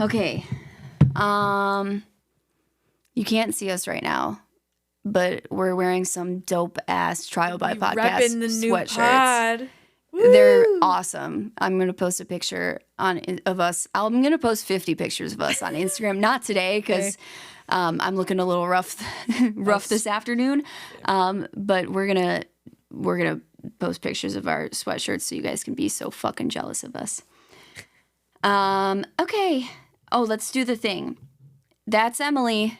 Okay. You can't see us right now, but we're wearing some dope-ass Trial by Podcast repping the new sweatshirts. pod. They're awesome. I'm going to post a picture of us. I'm going to post 50 pictures of us on Instagram. Not today because I'm looking a little rough this afternoon. But we're going to post pictures of our sweatshirts so you guys can be so fucking jealous of us. Okay. Oh, let's do the thing. That's Emily.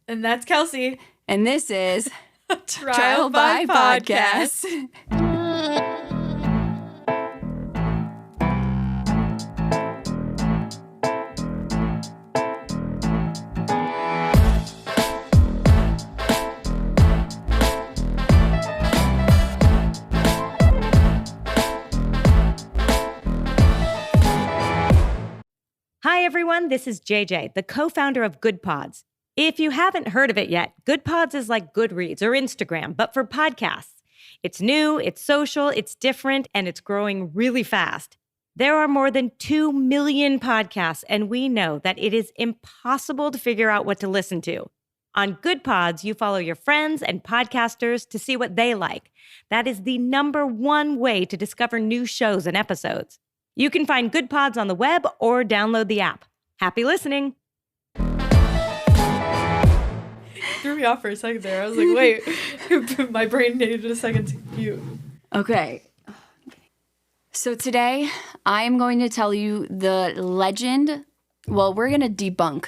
And that's Kelsey. And this is Trial by Podcast. Hi, everyone. This is JJ, the co-founder of Good Pods. If you haven't heard of it yet, Good Pods is like Goodreads or Instagram, but for podcasts. It's new, it's social, it's different, and it's growing really fast. There are more than 2 million podcasts, and we know that it is impossible to figure out what to listen to. On Good Pods, you follow your friends and podcasters to see what they like. That is the #1 way to discover new shows and episodes. You can find Good Pods on the web or download the app. Happy listening. Threw me off for a second there. I was like, wait, my brain needed a second to compute. Okay. So today I am going to tell you the legend. Well, we're going to debunk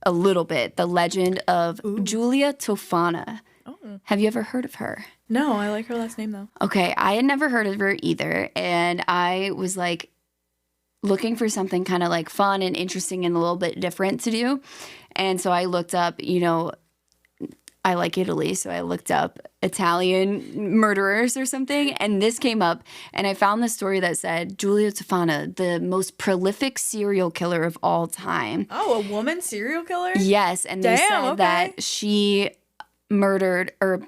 a little bit the legend of Giulia Tofana. Oh. Have you ever heard of her? No, I like her last name though. Okay, I had never heard of her either. And I was like looking for something kind of like fun and interesting and a little bit different to do. And so I looked up, I like Italy, so I looked up Italian murderers or something, and this came up, and I found the story that said Giulia Tofana, the most prolific serial killer of all time. Oh, a woman serial killer? Yes, and they said that she murdered or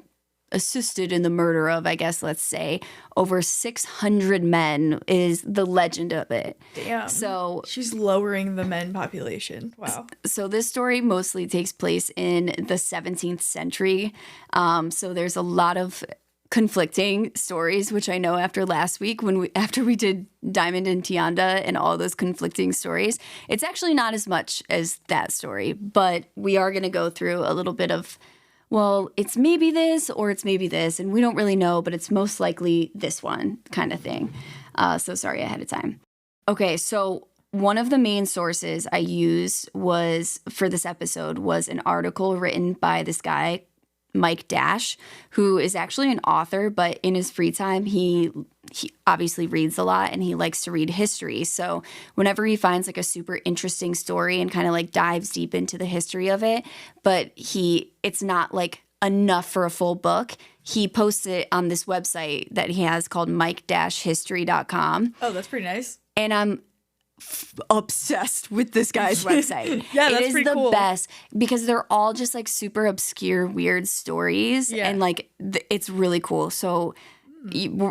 assisted in the murder of, I guess, let's say, over 600 men is the legend of it. Damn. So she's lowering the men population. Wow. So this story mostly takes place in the 17th century. So there's a lot of conflicting stories, which I know after last week after we did Diamond and Tianda and all those conflicting stories, it's actually not as much as that story, but we are going to go through a little bit of, well, it's maybe this or it's maybe this, and we don't really know, but it's most likely this one kind of thing. So sorry ahead of time. Okay, so one of the main sources I used for this episode was an article written by this guy, Mike Dash, who is actually an author, but in his free time, he obviously reads a lot and he likes to read history. So whenever he finds like a super interesting story and kind of like dives deep into the history of it, but it's not like enough for a full book, he posts it on this website that he has called mike-history.com. Oh, that's pretty nice. And I'm obsessed with this guy's website. Yeah, that's pretty cool. It is the best because they're all just like super obscure, weird stories, and like it's really cool. So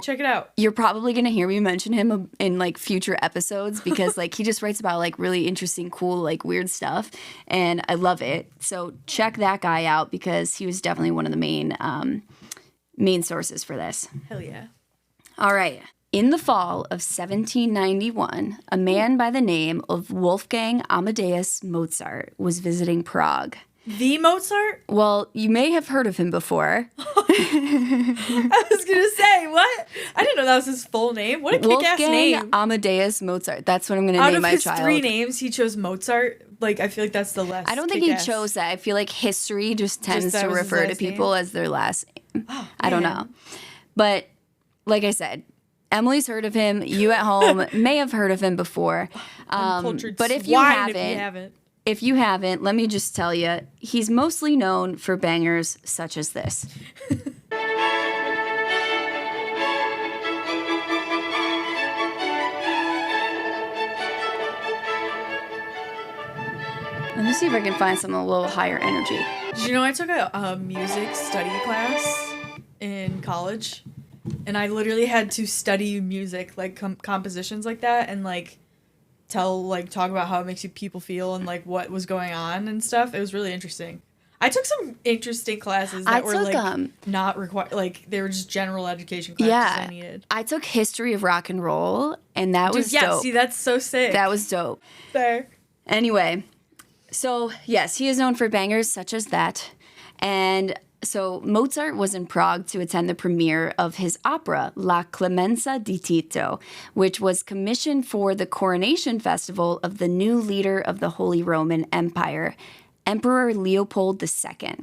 check it out. You're probably gonna hear me mention him in like future episodes because like he just writes about like really interesting, cool, like weird stuff, and I love it. So check that guy out because he was definitely one of the main sources for this. Hell yeah! All right. In the fall of 1791, a man by the name of Wolfgang Amadeus Mozart was visiting Prague. The Mozart? Well, you may have heard of him before. I was going to say, what? I didn't know that was his full name. What a kick-ass name. Wolfgang Amadeus Mozart. That's what I'm going to name my child. Out of his 3 names, he chose Mozart. Like, I feel like that's the last I don't think he chose that. I feel like history just tends to refer to people as their last name. Oh, I don't know. But like I said, Emily's heard of him. You at home may have heard of him before. But if you haven't, let me just tell you, he's mostly known for bangers such as this. Let me see if I can find something a little higher energy. Did you know I took a music study class in college? And I literally had to study music, like compositions like that, and like talk about how it makes people feel and like what was going on and stuff. It was really interesting. I took some interesting classes that were like not required, like they were just general education classes I needed. I took history of rock and roll, and that was dope. See, that's so sick. That was dope. There. Anyway, so yes, he is known for bangers such as that, and so Mozart was in Prague to attend the premiere of his opera La Clemenza di Tito, which was commissioned for the coronation festival of the new leader of the Holy Roman Empire, Emperor Leopold II.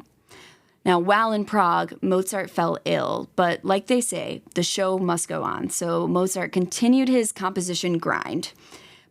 Now, while in Prague, Mozart fell ill, but like they say, the show must go on, so Mozart continued his composition grind.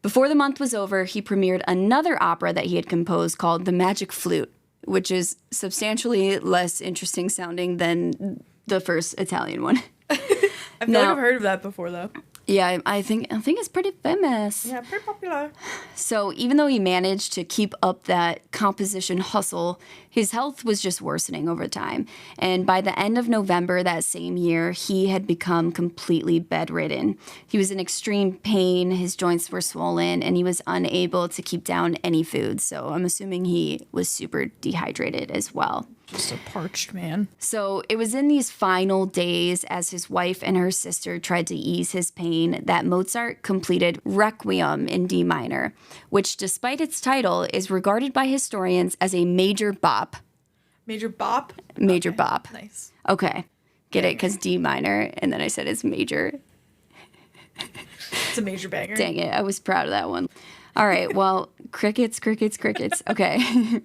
Before the month was over, he premiered another opera that he had composed called The Magic Flute, which is substantially less interesting sounding than the first Italian one. I feel like I've heard of that before, though. Yeah, I think it's pretty famous. Yeah, pretty popular. So even though he managed to keep up that composition hustle, his health was just worsening over time. And by the end of November that same year, he had become completely bedridden. He was in extreme pain, his joints were swollen, and he was unable to keep down any food. So I'm assuming he was super dehydrated as well. Just a parched man. So it was in these final days, as his wife and her sister tried to ease his pain, that Mozart completed Requiem in D minor, which, despite its title, is regarded by historians as a major bop. Major bop? Major bop. Nice. Okay. Get it? Because D minor, and then I said it's major. It's a major banger. Dang it. I was proud of that one. All right. Well, crickets. Okay.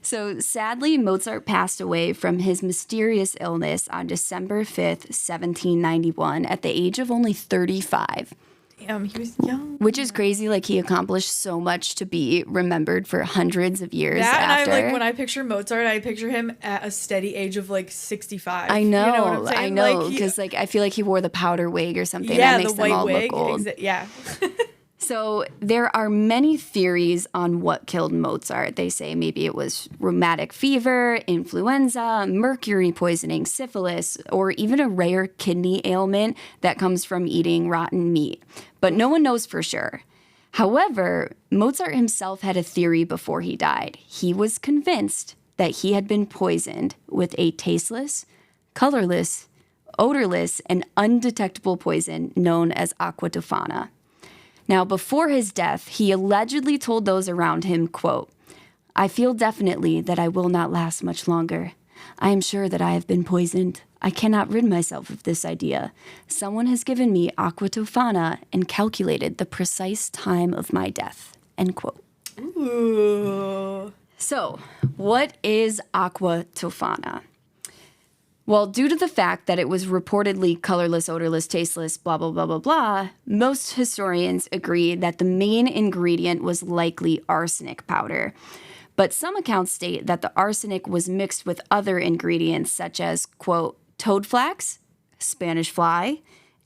So sadly, Mozart passed away from his mysterious illness on December 5th, 1791, at the age of only 35. Damn, he was young. Which is crazy. Like, he accomplished so much to be remembered for hundreds of years after. And when I picture Mozart, I picture him at a steady age of like 65. I know, you know what I'm saying? I know, because I feel like he wore the powder wig or something yeah, that makes the them white all wig. look old. Yeah. So there are many theories on what killed Mozart. They say maybe it was rheumatic fever, influenza, mercury poisoning, syphilis, or even a rare kidney ailment that comes from eating rotten meat. But no one knows for sure. However, Mozart himself had a theory before he died. He was convinced that he had been poisoned with a tasteless, colorless, odorless, and undetectable poison known as Acqua Tofana. Now, before his death, he allegedly told those around him, quote, "I feel definitely that I will not last much longer. I am sure that I have been poisoned. I cannot rid myself of this idea. Someone has given me Acqua Tofana and calculated the precise time of my death," end quote. Ooh. So, what is Acqua Tofana? Well, due to the fact that it was reportedly colorless, odorless, tasteless, blah, blah, blah, blah, blah, most historians agree that the main ingredient was likely arsenic powder. But some accounts state that the arsenic was mixed with other ingredients such as, quote, toadflax, Spanish fly,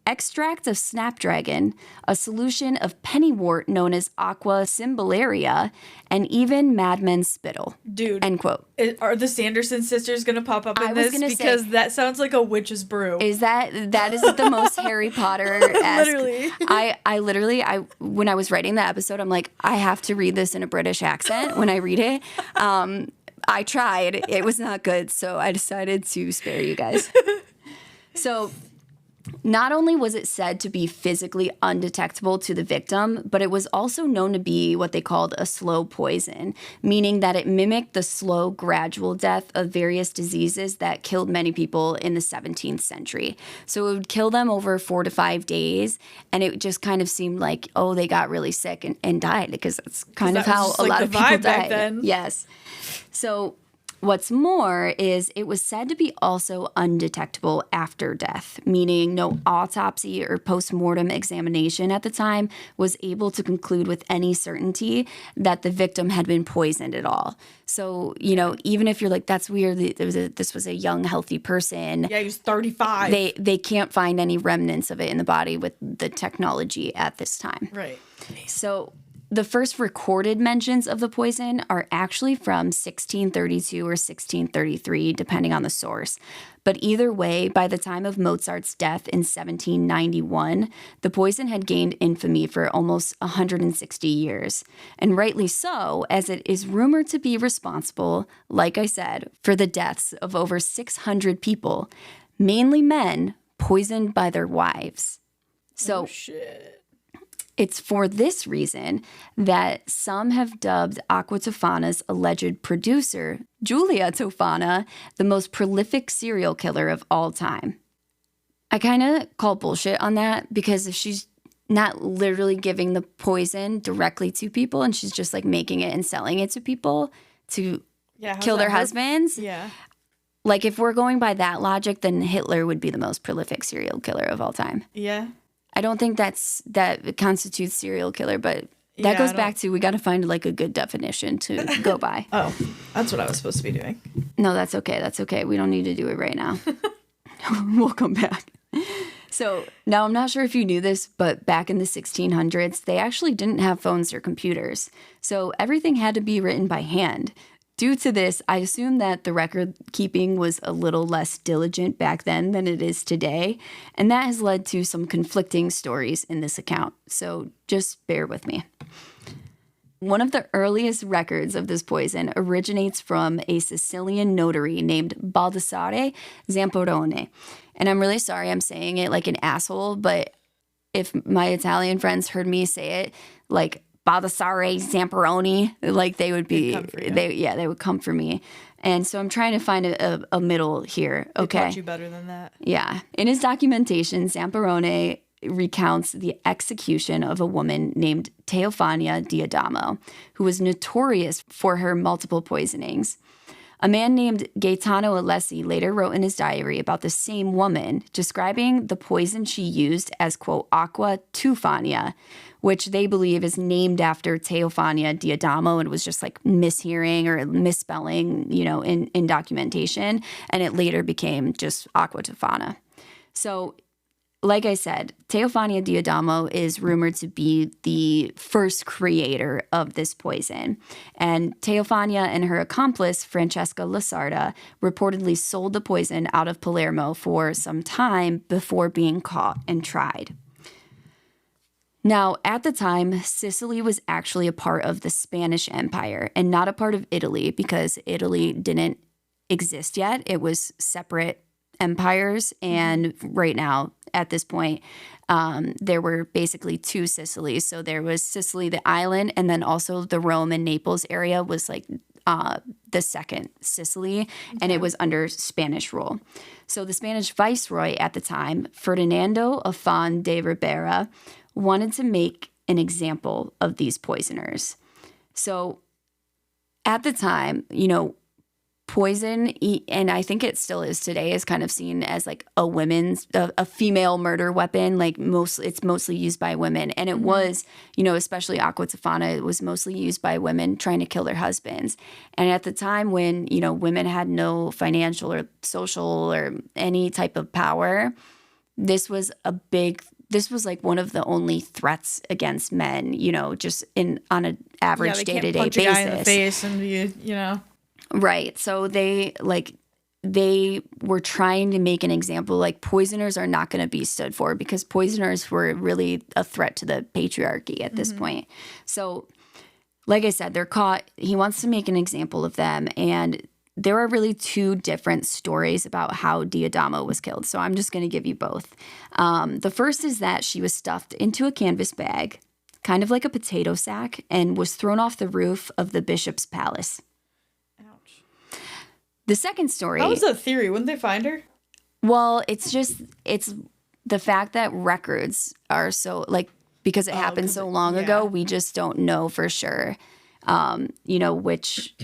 extract of snapdragon, a solution of pennywort known as aqua cymbalaria, and even madman's spittle. Dude. End quote. Are the Sanderson sisters going to pop up in this? Because that sounds like a witch's brew. That is the most Harry Potter-esque. Literally. I literally, when I was writing the episode, I'm like, I have to read this in a British accent when I read it. I tried. It was not good, so I decided to spare you guys. So, not only was it said to be physically undetectable to the victim, but it was also known to be what they called a slow poison, meaning that it mimicked the slow, gradual death of various diseases that killed many people in the 17th century. So it would kill them over 4 to 5 days, and it just kind of seemed like, oh, they got really sick and died, because that's kind of how a lot of people died. Then. Yes. So what's more is it was said to be also undetectable after death, meaning no autopsy or post-mortem examination at the time was able to conclude with any certainty that the victim had been poisoned at all. So, even if you're like, that's weird, this was a young, healthy person. Yeah, he was 35. They can't find any remnants of it in the body with the technology at this time. Right. So the first recorded mentions of the poison are actually from 1632 or 1633, depending on the source. But either way, by the time of Mozart's death in 1791, the poison had gained infamy for almost 160 years. And rightly so, as it is rumored to be responsible, like I said, for the deaths of over 600 people, mainly men, poisoned by their wives. So, it's for this reason that some have dubbed Acqua Tofana's alleged producer, Giulia Tofana, the most prolific serial killer of all time. I kind of call bullshit on that because if she's not literally giving the poison directly to people and she's just like making it and selling it to people to kill their husbands. Yeah. Like if we're going by that logic, then Hitler would be the most prolific serial killer of all time. Yeah. I don't think that constitutes serial killer, but that goes back to we got to find like a good definition to go by. Oh, that's what I was supposed to be doing. No, that's okay. That's okay. We don't need to do it right now. We'll come back. So now I'm not sure if you knew this, but back in the 1600s, they actually didn't have phones or computers. So everything had to be written by hand. Due to this, I assume that the record keeping was a little less diligent back then than it is today, and that has led to some conflicting stories in this account, so just bear with me. One of the earliest records of this poison originates from a Sicilian notary named Baldassare Zamperone, and I'm really sorry I'm saying it like an asshole, but if my Italian friends heard me say it like Baldassare Zamperoni, like they would be, they would come for me. And so I'm trying to find a middle here. Okay. They taught you better than that. Yeah. In his documentation, Zamperone recounts the execution of a woman named Teofania Diadamo, who was notorious for her multiple poisonings. A man named Gaetano Alessi later wrote in his diary about the same woman, describing the poison she used as, quote, Acqua Tofana, which they believe is named after Teofania Diadamo and was just like mishearing or misspelling, in documentation. And it later became just Acqua Tofana. So like I said, Teofania Diadamo is rumored to be the first creator of this poison. And Teofania and her accomplice, Francesca Lasarda, reportedly sold the poison out of Palermo for some time before being caught and tried. Now, at the time, Sicily was actually a part of the Spanish Empire and not a part of Italy because Italy didn't exist yet. It was separate empires. And right now, at this point, there were basically two Sicilies. So there was Sicily, the island, and then also the Rome and Naples area was like the second Sicily, and it was under Spanish rule. So the Spanish viceroy at the time, Ferdinando Afán de Ribera, wanted to make an example of these poisoners. So at the time, poison, and I think it still is today, is kind of seen as like a female murder weapon. Like it's mostly used by women. And it was, especially Acqua Tofana, it was mostly used by women trying to kill their husbands. And at the time when, women had no financial or social or any type of power, this was like one of the only threats against men, just on an average day-to-day basis. They can't punch a guy in the face and Right. So they were trying to make an example, like poisoners are not going to be stood for because poisoners were really a threat to the patriarchy at this point. So like I said, they're caught. He wants to make an example of them. And there are really two different stories about how Diadamo was killed. So I'm just going to give you both. The first is that she was stuffed into a canvas bag, kind of like a potato sack, and was thrown off the roof of the bishop's palace. The second story... That was a theory. Wouldn't they find her? Well, it's the fact that records are so, because it happened so long ago, we just don't know for sure, which...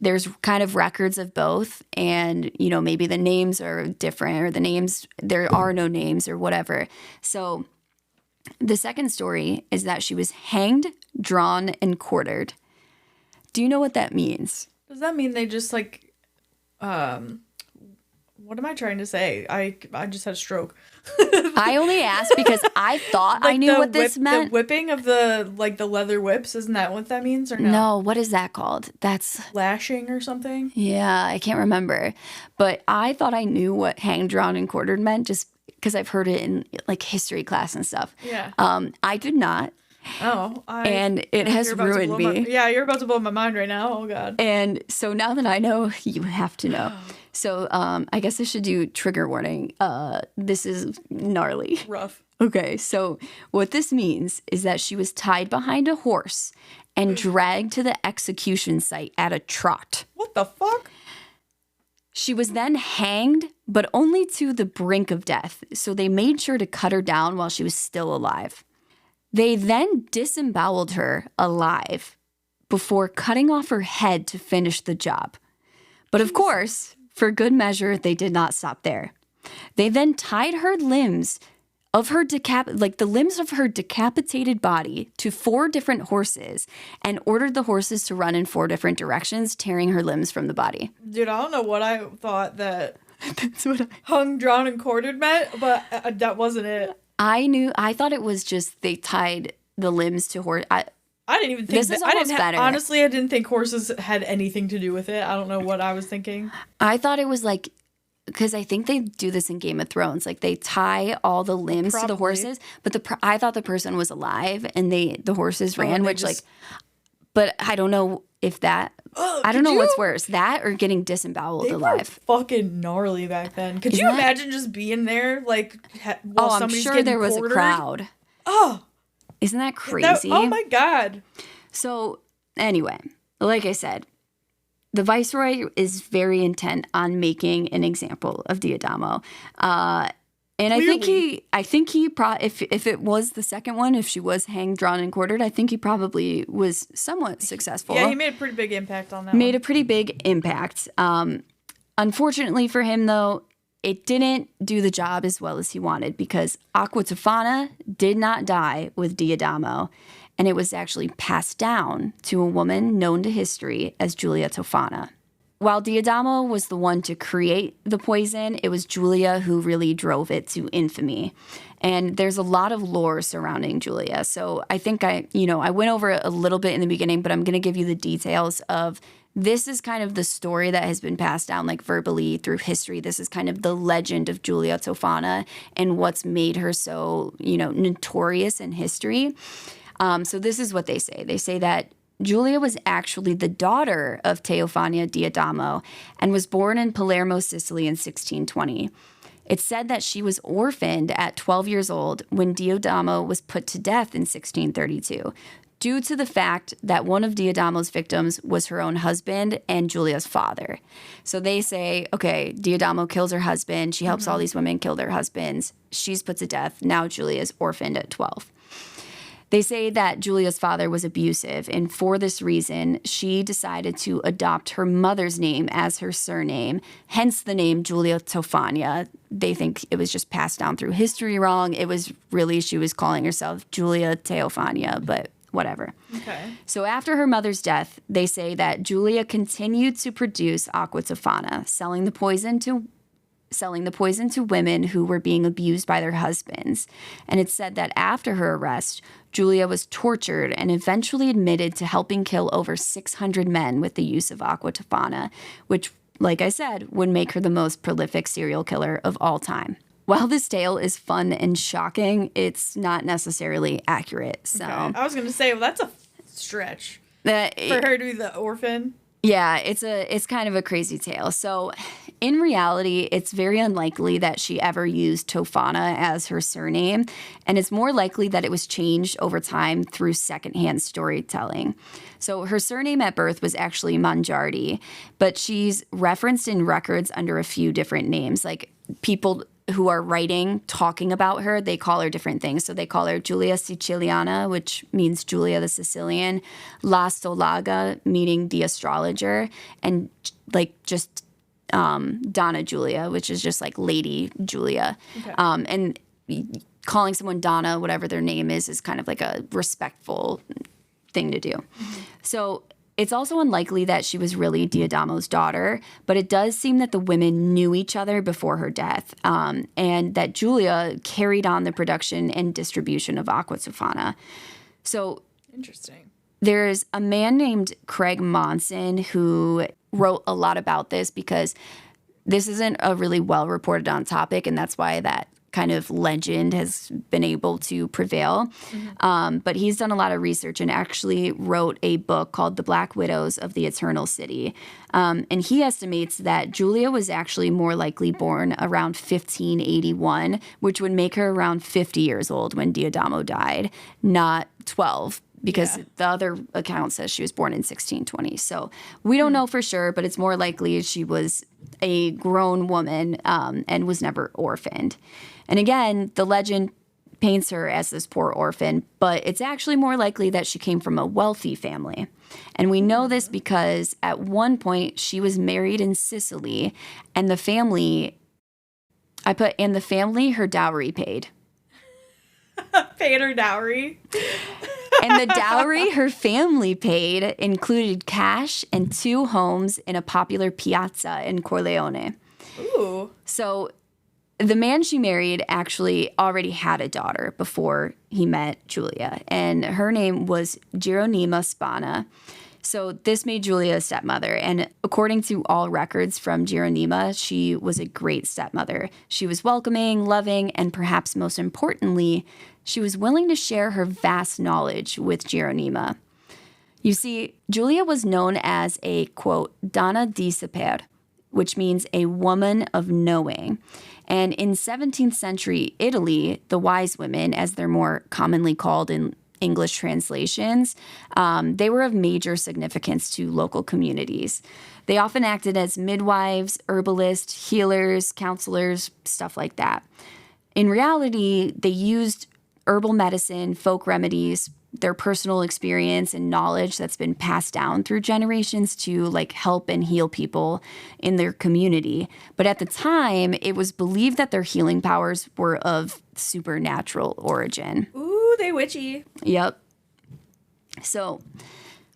There's kind of records of both, and, maybe the names are different, or there are no names or whatever. So the second story is that she was hanged, drawn, and quartered. Do you know what that means? Does that mean they just What am I trying to say? I just had a stroke. I only asked because I thought I knew what this meant. The whipping of the leather whips, isn't that what that means or no? No, what is that called? That's lashing or something? Yeah, I can't remember. But I thought I knew what hanged, drawn, and quartered meant just because I've heard it in like history class and stuff. Yeah. I did not. Oh, and it has ruined me. Yeah, you're about to blow my mind right now. Oh, God. And so now that I know, you have to know. So I guess I should do trigger warning. This is gnarly. Rough. Okay, so what this means is that she was tied behind a horse and dragged to the execution site at a trot. What the fuck? She was then hanged, but only to the brink of death. So they made sure to cut her down while she was still alive. They then disemboweled her alive before cutting off her head to finish the job. But of course, for good measure, they did not stop there. They then tied her limbs of her the limbs of her decapitated body to 4 different horses and ordered the horses to run in 4 different directions, tearing her limbs from the body. Dude, I don't know what I thought that That's what hung, drawn, and quartered meant, but that wasn't it. I thought it was just they tied the limbs to horse. I didn't even think this is almost better. Honestly, I didn't think horses had anything to do with it. I don't know what I was thinking. I thought it was like, because I think they do this in Game of Thrones. Like they tie all the limbs to the horses, but I thought the person was alive and the horses ran, but I don't know if that. I don't know what's worse, that or getting disemboweled alive. Were fucking gnarly back then. Could you imagine just being there, like, while I'm somebody's sure getting there was quartered? A crowd. Oh, isn't that crazy? Oh my God. So anyway, like I said, the viceroy is very intent on making an example of Diadamo. And clearly. I think he if it was the second one, if she was hanged, drawn, and quartered, I think he probably was somewhat successful. Yeah, he made a pretty big impact on that. A pretty big impact. Unfortunately for him, though, it didn't do the job as well as he wanted because Acqua Tofana did not die with Diadamo, and it was actually passed down to a woman known to history as Giulia Tofana. While Diadamo was the one to create the poison, it was Giulia who really drove it to infamy. And there's a lot of lore surrounding Giulia. So I think I went over it a little bit in the beginning, but I'm going to give you the details of this is kind of the story that has been passed down like verbally through history. This is kind of the legend of Giulia Tofana and what's made her so, notorious in history. So this is what they say. They say that Giulia was actually the daughter of Teofania Diadamo and was born in Palermo, Sicily in 1620. It's said that she was orphaned at 12 years old when Diadamo was put to death in 1632 due to the fact that one of Diadamo's victims was her own husband and Giulia's father. So they say, okay, Diadamo kills her husband. She helps all these women kill their husbands. She's put to death. Now Giulia is orphaned at 12. They say that Giulia's father was abusive, and for this reason, she decided to adopt her mother's name as her surname, hence the name Giulia Tofana. They think it was just passed down through history wrong. It was really, she was calling herself Giulia Teofania, but whatever. Okay. So after her mother's death, they say that Giulia continued to produce Acqua Tofana, selling the poison to women who were being abused by their husbands. And it's said that after her arrest, Giulia was tortured and eventually admitted to helping kill over 600 men with the use of Acqua Tofana, which, like I said, would make her the most prolific serial killer of all time. While this tale is fun and shocking, it's not necessarily accurate. So okay. I was going to say, well, that's a stretch for her to be the orphan. Yeah, it's kind of a crazy tale. So in reality, it's very unlikely that she ever used Tofana as her surname, and it's more likely that it was changed over time through secondhand storytelling. So her surname at birth was actually Mangiardi, but she's referenced in records under a few different names. Like people who are talking about her, they call her different things. So they call her Giulia Siciliana, which means Giulia the Sicilian, La Stolaga, meaning the astrologer, and just Donna Giulia, which is just like Lady Giulia. Okay. And calling someone Donna, whatever their name is kind of like a respectful thing to do. Mm-hmm. So it's also unlikely that she was really Diodamo's daughter, but it does seem that the women knew each other before her death, and that Giulia carried on the production and distribution of Acqua Tofana. So interesting. There's a man named Craig Monson who wrote a lot about this because this isn't a really well reported on topic, and that's why that kind of legend has been able to prevail. But he's done a lot of research and actually wrote a book called The Black Widows of the Eternal City. And he estimates that Giulia was actually more likely born around 1581, which would make her around 50 years old when Diodamo died, not 12. Because the other account says she was born in 1620. So we don't know for sure, but it's more likely she was a grown woman and was never orphaned. And again, the legend paints her as this poor orphan, but it's actually more likely that she came from a wealthy family. And we know this because at one point she was married in Sicily, and the family, her dowry paid. Paid her dowry? And the dowry her family paid included cash and 2 homes in a popular piazza in Corleone. Ooh. So the man she married actually already had a daughter before he met Giulia, and her name was Geronima Spana. So this made Giulia a stepmother, and according to all records from Geronima, she was a great stepmother. She was welcoming, loving, and perhaps most importantly, she was willing to share her vast knowledge with Geronima. You see, Giulia was known as a, quote, donna di saper, which means a woman of knowing. And in 17th century Italy, the wise women, as they're more commonly called in English translations, they were of major significance to local communities. They often acted as midwives, herbalists, healers, counselors, stuff like that. In reality, they used herbal medicine, folk remedies, their personal experience and knowledge that's been passed down through generations to like help and heal people in their community. But at the time, it was believed that their healing powers were of supernatural origin. Ooh, they witchy. Yep. So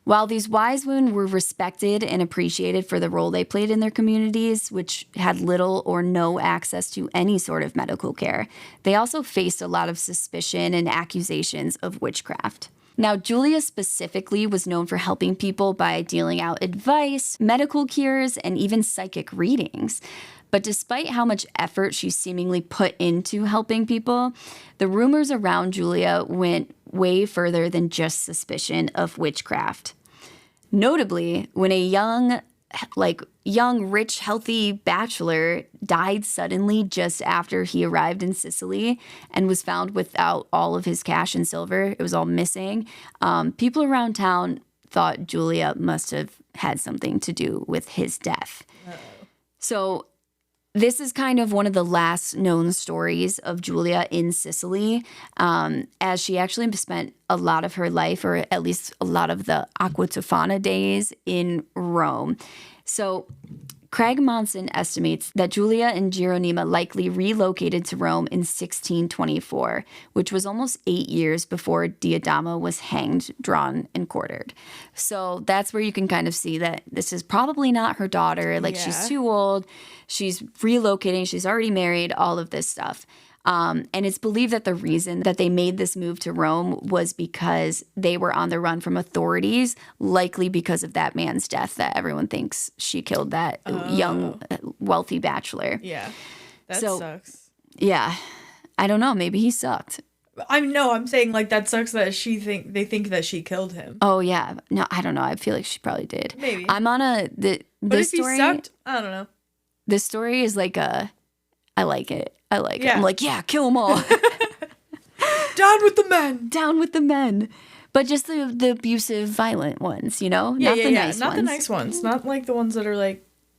while these wise women were respected and appreciated for the role they played in their communities, which had little or no access to any sort of medical care, they also faced a lot of suspicion and accusations of witchcraft. Now, Giulia specifically was known for helping people by dealing out advice, medical cures, and even psychic readings. But despite how much effort she seemingly put into helping people, the rumors around Giulia went way further than just suspicion of witchcraft. Notably, when a young, rich, healthy bachelor died suddenly just after he arrived in Sicily and was found without all of his cash and silver, it was all missing, people around town thought Giulia must have had something to do with his death. Uh-oh. So this is kind of one of the last known stories of Giulia in Sicily, as she actually spent a lot of her life, or at least a lot of the Acqua Tofana days, in Rome. So Craig Monson estimates that Giulia and Geronima likely relocated to Rome in 1624, which was almost 8 years before Diodamo was hanged, drawn, and quartered. So that's where you can kind of see that this is probably not her daughter. She's too old. She's relocating. She's already married, all of this stuff. And it's believed that the reason that they made this move to Rome was because they were on the run from authorities, likely because of that man's death, that everyone thinks she killed that young, wealthy bachelor. Yeah, that sucks. Yeah. I don't know. Maybe he sucked. I'm saying that sucks that they think that she killed him. Oh, yeah. No, I don't know. I feel like she probably did. Maybe. I'm on but if story, he sucked, I don't know. This story is I like it. Yeah. I'm like, yeah, kill them all. Down with the men. Down with the men. But just the abusive, violent ones, you know? Yeah, Not the nice ones. Not the nice ones. Not the ones that are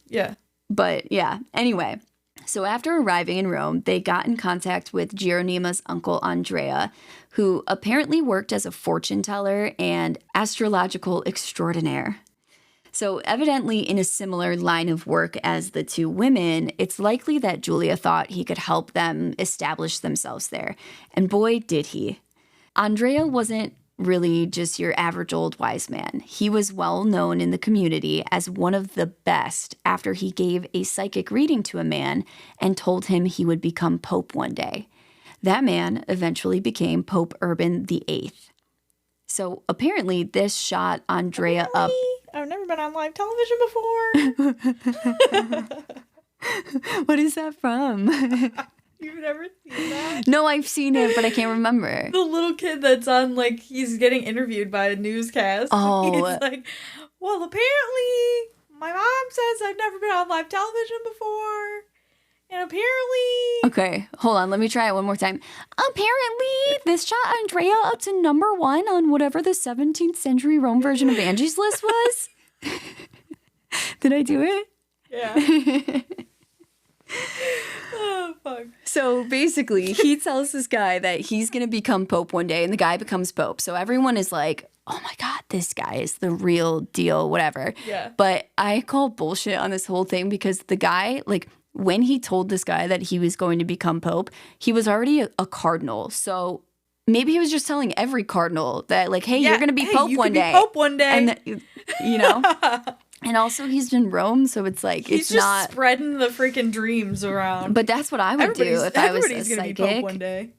yeah. But yeah, anyway. So after arriving in Rome, they got in contact with Geronima's uncle Andrea, who apparently worked as a fortune teller and astrological extraordinaire. So evidently in a similar line of work as the two women, it's likely that Giulia thought he could help them establish themselves there. And boy, did he. Andrea wasn't really just your average old wise man. He was well known in the community as one of the best after he gave a psychic reading to a man and told him he would become Pope one day. That man eventually became Pope Urban VIII. So apparently this shot Andrea up. I've never been on live television before. What is that from? You've never seen that? No, I've seen it, but I can't remember. The little kid that's on, like, he's getting interviewed by a newscast. Oh. He's like, well, apparently, my mom says I've never been on live television before. And apparently... Okay, hold on. Let me try it one more time. Apparently, this shot Andrea up to number 1 on whatever the 17th century Rome version of Angie's List was. Did I do it? Yeah. Oh, fuck. So basically, he tells this guy that he's going to become Pope one day, and the guy becomes Pope. So everyone is like, oh my God, this guy is the real deal, whatever. Yeah. But I call bullshit on this whole thing because the guy, like, when he told this guy that he was going to become Pope, he was already a cardinal. So maybe he was just telling every cardinal that, like, hey, you're going to be Pope you one could day. Be Pope one day. And, you know? And also he's in Rome, so it's like, he's it's just not spreading the freaking dreams around. But that's what I would do if I was a everybody's gonna psychic. be Pope one day.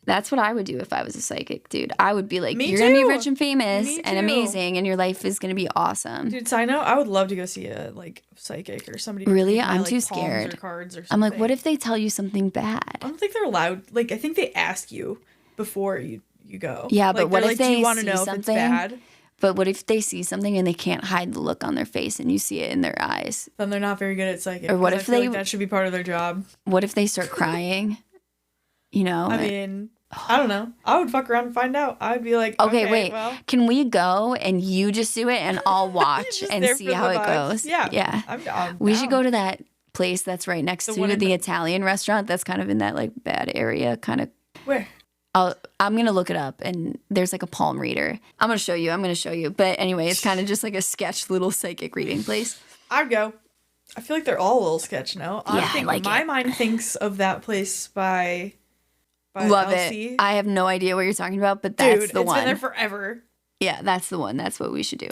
That's what I would do if I was a psychic, dude. I would be like, Me you're going to be too. rich and famous Me and too. amazing, and your life is going to be awesome. Dude, side note, I would love to go see a, like, psychic or somebody. Really? to give me, I'm like, too palms scared. Or cards or something. I'm like, what if they tell you something bad? I don't think they're allowed. Like, I think they ask you before you go. Yeah, like, but what they're if like, do they you want to see know if it's something? bad? But what if they see something and they can't hide the look on their face and you see it in their eyes? Then they're not very good at psychic. Or what 'cause if I feel they- like that should be part of their job. What if they start crying? You know? I mean, I don't know. I would fuck around and find out. I'd be like, Okay, wait. well, Can we go and you just do it and I'll watch just and there see for how the it vibes. goes? Yeah. Yeah. I'm We down. should go to that place that's right next The to one in the the- Italian restaurant that's kind of in that like bad area, kind of. Where? I'm going to look it up, and there's like a palm reader. I'm going to show you. But anyway, it's kind of just like a sketch little psychic reading place. I'd go. I feel like they're all a little sketch now. Yeah, I like my it. mind thinks of that place by Love LC. it. I have no idea what you're talking about, but that's Dude, the it's one. been there forever. Yeah, that's the one. That's what we should do.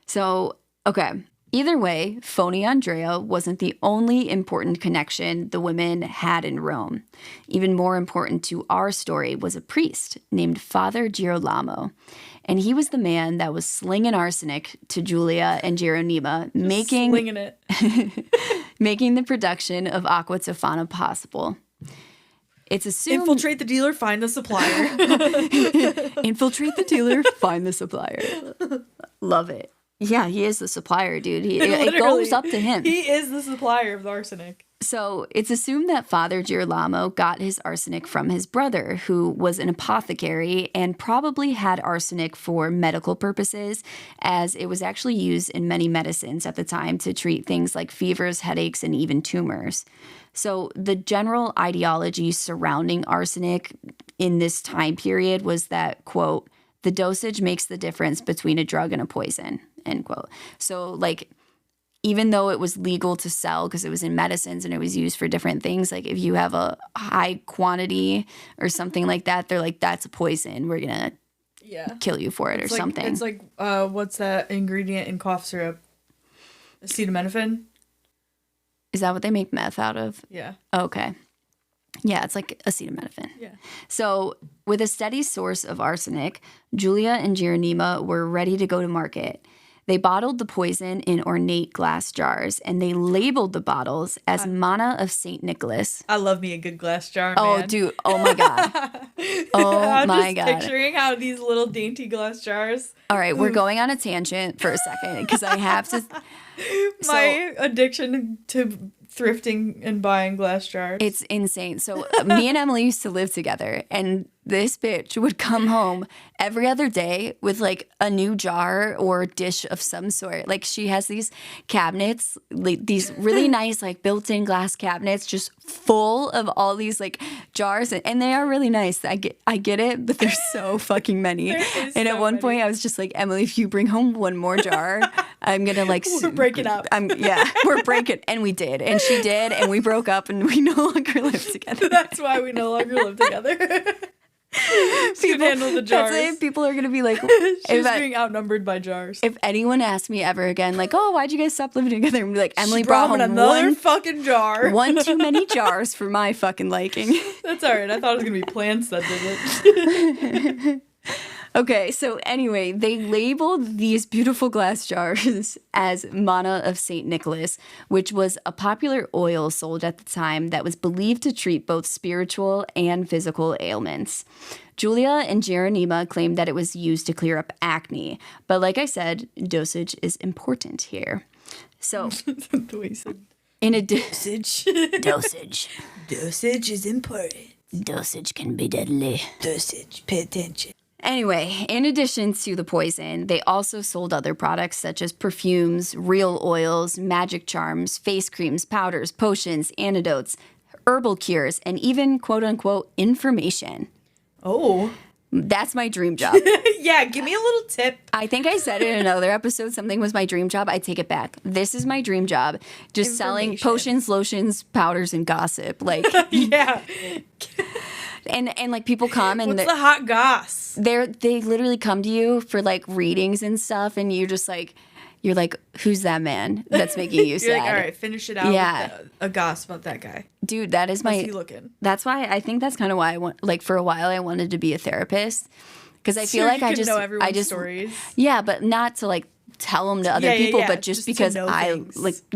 So, okay. Either way, phony Andrea wasn't the only important connection the women had in Rome. Even more important to our story was a priest named Father Girolamo. And he was the man that was slinging arsenic to Giulia and Geronima, Slinging it. making the production of Acqua Tofana possible. It's assumed... Infiltrate the dealer, find the supplier. Infiltrate the dealer, find the supplier. Love it. Yeah, he is the supplier, dude. It goes up to him. He is the supplier of the arsenic. So it's assumed that Father Girolamo got his arsenic from his brother, who was an apothecary and probably had arsenic for medical purposes, as it was actually used in many medicines at the time to treat things like fevers, headaches, and even tumors. So the general ideology surrounding arsenic in this time period was that, quote, the dosage makes the difference between a drug and a poison, end quote. So, like, even though it was legal to sell because it was in medicines and it was used for different things, like if you have a high quantity or something like that, they're like, that's a poison. We're going to kill you for it or something. It's like, what's that ingredient in cough syrup? Acetaminophen? Is that what they make meth out of? Yeah. Okay. Yeah, it's like acetaminophen. Yeah. So with a steady source of arsenic, Giulia and Geronima were ready to go to market. They bottled the poison in ornate glass jars, and they labeled the bottles as Manna of St. Nicholas. I love me a good glass jar, Oh, man. dude. Oh, my God. Oh, I'm my just God. picturing how these little dainty glass jars. All right, we're going on a tangent for a second because I have to. My addiction to thrifting and buying glass jars. It's insane. So me and Emily used to live together, and this bitch would come home every other day with like a new jar or dish of some sort. Like she has these cabinets, like these really nice like built-in glass cabinets, just full of all these like jars, and they are really nice. I get it, but there's so fucking many. And at one point, I was just like, Emily, if you bring home one more jar, I'm gonna like We're breaking up. We're breaking, and we did, and she did, and we broke up, and we no longer live together. That's why we no longer live together. People handle the jars. That's it. People are gonna be like, she's being outnumbered by jars. If anyone asks me ever again, like, oh, why'd you guys stop living together? I'm gonna be like, Emily she brought home another fucking jar. One too many jars for my fucking liking. That's all right. I thought it was gonna be plants that did it. Okay, so anyway, they labeled these beautiful glass jars as Manna of St. Nicholas, which was a popular oil sold at the time that was believed to treat both spiritual and physical ailments. Giulia and Geronima claimed that it was used to clear up acne, but like I said, dosage is important here. So, the way you said in a dosage. Dosage is important. Dosage can be deadly. Dosage, pay attention. Anyway, in addition to the poison, they also sold other products such as perfumes, real oils, magic charms, face creams, powders, potions, antidotes, herbal cures, and even quote-unquote information. Oh. That's my dream job. Yeah, give me a little tip. I think I said in another episode something was my dream job. I take it back. This is my dream job. Just selling potions, lotions, powders, and gossip. Like, yeah. And like people come and what's the hot goss? They literally come to you for like readings and stuff, and you're like, who's that man that's making you you're sad? Like, all right, finish it out with a goss about that guy. Dude, that is How's he looking? That's why I think that's kind of why I want, like, for a while I wanted to be a therapist, because I feel like I just know everyone's stories. Yeah, but not to like tell them to other people, but just because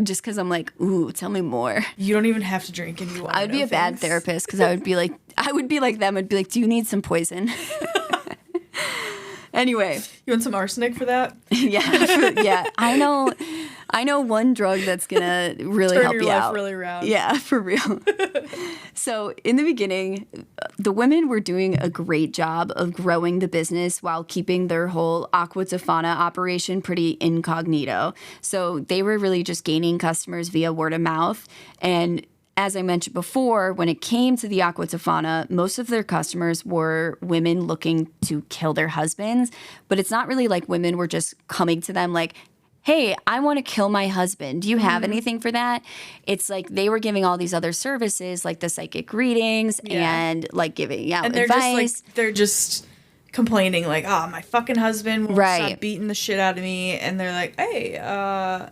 just because I'm like, ooh, tell me more. You don't even have to drink, and you want. I would be a bad therapist because I would be like them. I'd be like, do you need some poison? Anyway, you want some arsenic for that? Yeah. I know one drug that's gonna really help you out. Really around. Yeah, for real. So in the beginning, the women were doing a great job of growing the business while keeping their whole Acqua Tofana operation pretty incognito. So they were really just gaining customers via word of mouth. And as I mentioned before, when it came to the Acqua Tofana, most of their customers were women looking to kill their husbands. But it's not really like women were just coming to them like, hey, I want to kill my husband. Do you have anything for that? It's like they were giving all these other services like the psychic readings and like giving out advice. They're just complaining like, oh, my fucking husband won't stop beating the shit out of me. And they're like, hey, I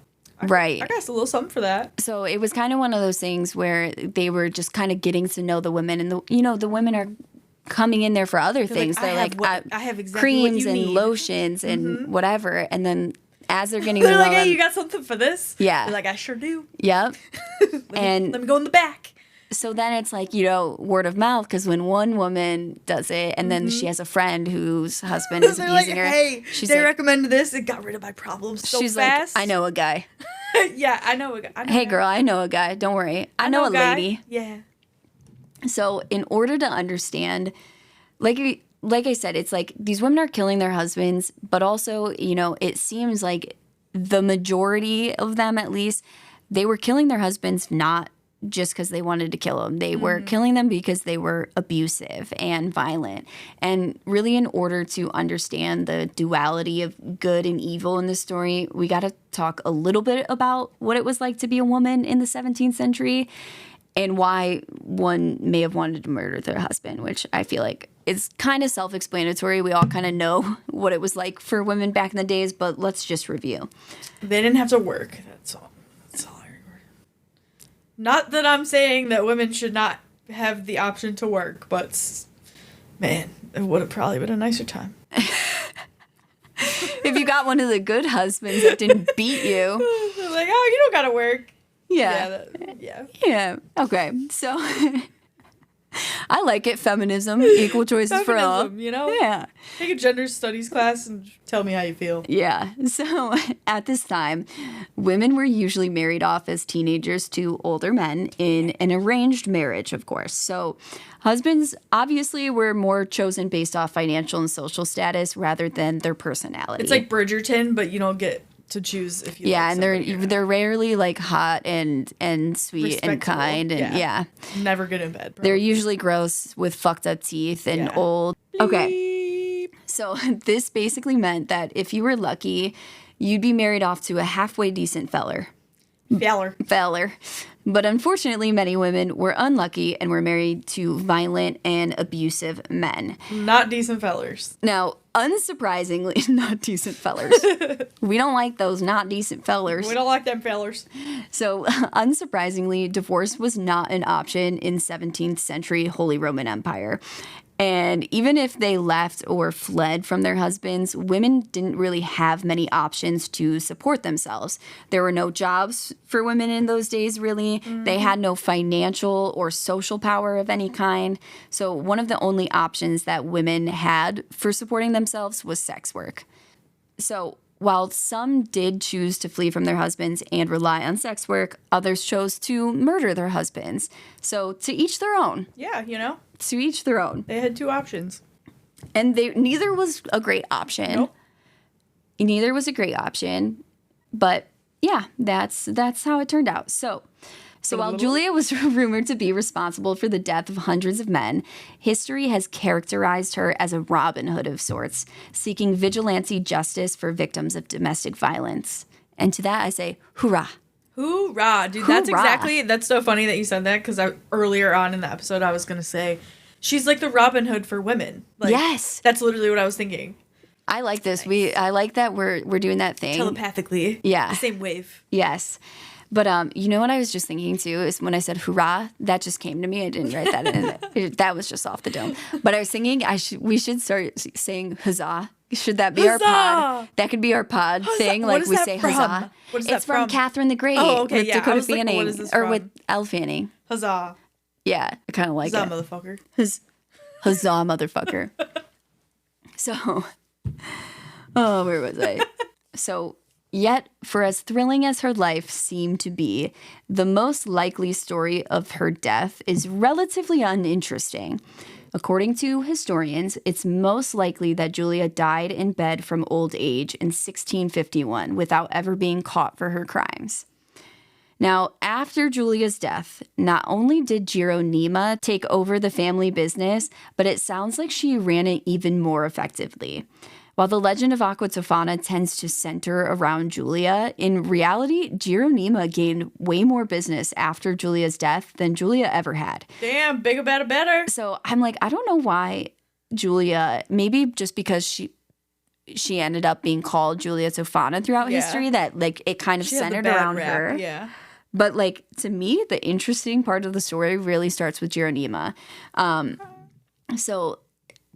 got a little something for that. So it was kind of one of those things where they were just kind of getting to know the women. And, the women are coming in there for other things. They're like, I have exactly creams what you and need. Lotions and whatever. And then as they're getting they're like, hey, you got something for this? Yeah. They're like, I sure do. Yep. let me go in the back. So then it's like, word of mouth, because when one woman does it and then she has a friend whose husband is abusing her. Hey, they recommended this. It got rid of my problems so fast. Like, I know a guy. Yeah, I know a guy. Hey, girl, I know a guy. Don't worry. I know a lady. Yeah. So in order to understand, like I said, it's like these women are killing their husbands, but also, it seems like the majority of them, at least, they were killing their husbands not just because they wanted to kill them. They were killing them because they were abusive and violent. And really, in order to understand the duality of good and evil in this story, we got to talk a little bit about what it was like to be a woman in the 17th century and why one may have wanted to murder their husband, which I feel like is kind of self-explanatory. We all kind of know what it was like for women back in the days, but let's just review. They didn't have to work. That's all I remember. Not that I'm saying that women should not have the option to work, but man, it would have probably been a nicer time. If you got one of the good husbands that didn't beat you. Like, oh, you don't gotta work. Yeah. Yeah. Okay. So I like it. Feminism, equal choices for all. Yeah. Take a gender studies class and tell me how you feel. Yeah. So at this time, women were usually married off as teenagers to older men in an arranged marriage, of course. So husbands obviously were more chosen based off financial and social status rather than their personality. It's like Bridgerton, but you don't get to choose if you and they're rarely like hot and sweet and kind and never good in bed. They're usually gross with fucked up teeth and old. Okay. So this basically meant that if you were lucky, you'd be married off to a halfway decent feller. Valor. But unfortunately, many women were unlucky and were married to violent and abusive men. Not decent fellers. Now, unsurprisingly, not decent fellers. We don't like those not decent fellers. We don't like them fellers. So, unsurprisingly, divorce was not an option in 17th century Holy Roman Empire. And even if they left or fled from their husbands, women didn't really have many options to support themselves. There were no jobs for women in those days, really. Mm-hmm. They had no financial or social power of any kind. So one of the only options that women had for supporting themselves was sex work. So while some did choose to flee from their husbands and rely on sex work, others chose to murder their husbands. So to each their own. Yeah, To each their own. They had two options. And neither was a great option. Nope. Neither was a great option. But yeah, that's how it turned out. So while Giulia was rumored to be responsible for the death of hundreds of men, history has characterized her as a Robin Hood of sorts, seeking vigilante justice for victims of domestic violence. And to that I say, hoorah. Hoorah, dude. Hoorah. That's so funny that you said that, because earlier on in the episode I was going to say, she's like the Robin Hood for women. Like, yes. That's literally what I was thinking. I like this. Nice. I like that we're doing that thing. Telepathically. Yeah. The same wave. Yes. But you know what I was just thinking too is when I said hoorah, that just came to me. I didn't write that in. That was just off the dome. But I was thinking we should start saying huzzah. Should that be huzzah! Our pod? That could be our pod huzzah! thing. What like is we that say from? huzzah. What is it's that from Catherine the Great. Oh, okay, with yeah. Dakota I was Fanning. like, what is this or from? with Elle Fanning. Huzzah. Yeah, I kind of like huzzah, it. Motherfucker. Huzzah, motherfucker. So, where was I? So, yet, for as thrilling as her life seemed to be, the most likely story of her death is relatively uninteresting. According to historians, it's most likely that Giulia died in bed from old age in 1651 without ever being caught for her crimes. Now, after Giulia's death, not only did Geronima take over the family business, but it sounds like she ran it even more effectively. While the legend of Acqua Tofana tends to center around Giulia, in reality, Geronima gained way more business after Giulia's death than Giulia ever had. Damn, bigger, better. So I'm like, I don't know why Giulia, maybe just because she ended up being called Giulia Tofana throughout history, that like it kind of centered around her. Yeah. But like to me, the interesting part of the story really starts with Geronima. So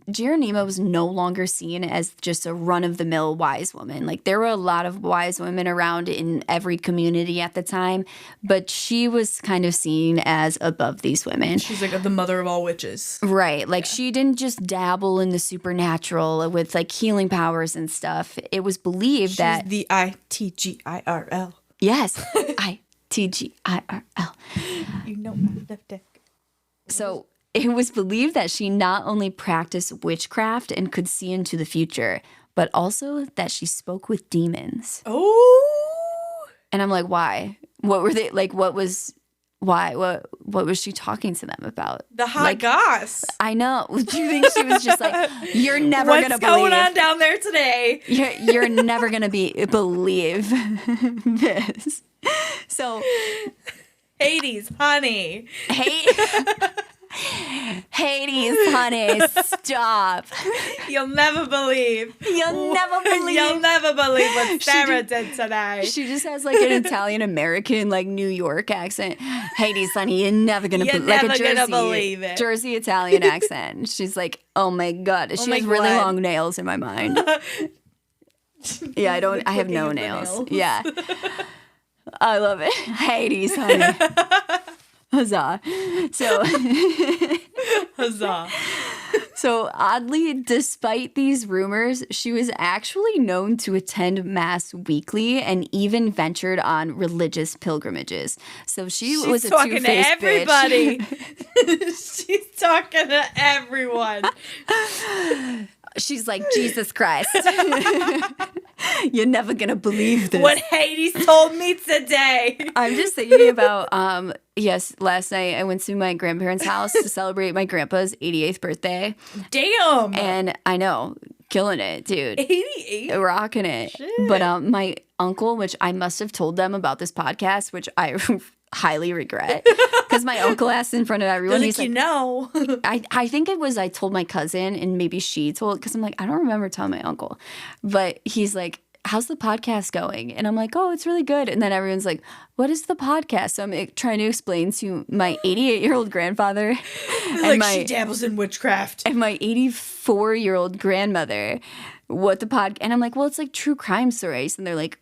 Geronima was no longer seen as just a run-of-the-mill wise woman. Like, there were a lot of wise women around in every community at the time, but she was kind of seen as above these women. She's like the mother of all witches. Right. Like, she didn't just dabble in the supernatural with, like, healing powers and stuff. It was believed that... She's the ITGIRL. Yes. ITGIRL. You know my left deck. So... it was believed that she not only practiced witchcraft and could see into the future, but also that she spoke with demons. Oh! And I'm like, why? What were they like? Why? What was she talking to them about? The hot goss. I know. Do you think she was just like, you're never gonna believe what's going on down there today? You're never gonna believe this. So, Hades, honey. Hades, honey, stop. You'll never believe. You'll never believe what Sarah did today. She just has like an Italian American, like New York accent. Hades, honey, you're never gonna believe it. Jersey Italian accent. She's like, oh my god. She has really long nails in my mind. Yeah, I have no nails. Yeah. I love it. Hades, honey. Huzzah. So, huzzah. So oddly, despite these rumors, she was actually known to attend mass weekly and even ventured on religious pilgrimages. So she's was a two-faced to everybody. Bitch. She's talking to everyone. She's like, Jesus Christ. You're never going to believe this. What Hades told me today. I'm just thinking about, last night I went to my grandparents' house to celebrate my grandpa's 88th birthday. Damn. And I know, killing it, dude. 88? Rocking it. Shit. But my uncle, which I must have told them about this podcast, which I highly regret, because my uncle asked in front of everyone. He's like, I think it was I told my cousin, and maybe she told, because I'm like, I don't remember telling my uncle. But he's like, how's the podcast going? And I'm like, oh, it's really good. And then everyone's like, what is the podcast? So I'm trying to explain to my 88-year-old grandfather and she dabbles in witchcraft, and my 84-year-old grandmother what the and I'm like, well, it's like true crime stories. And they're like,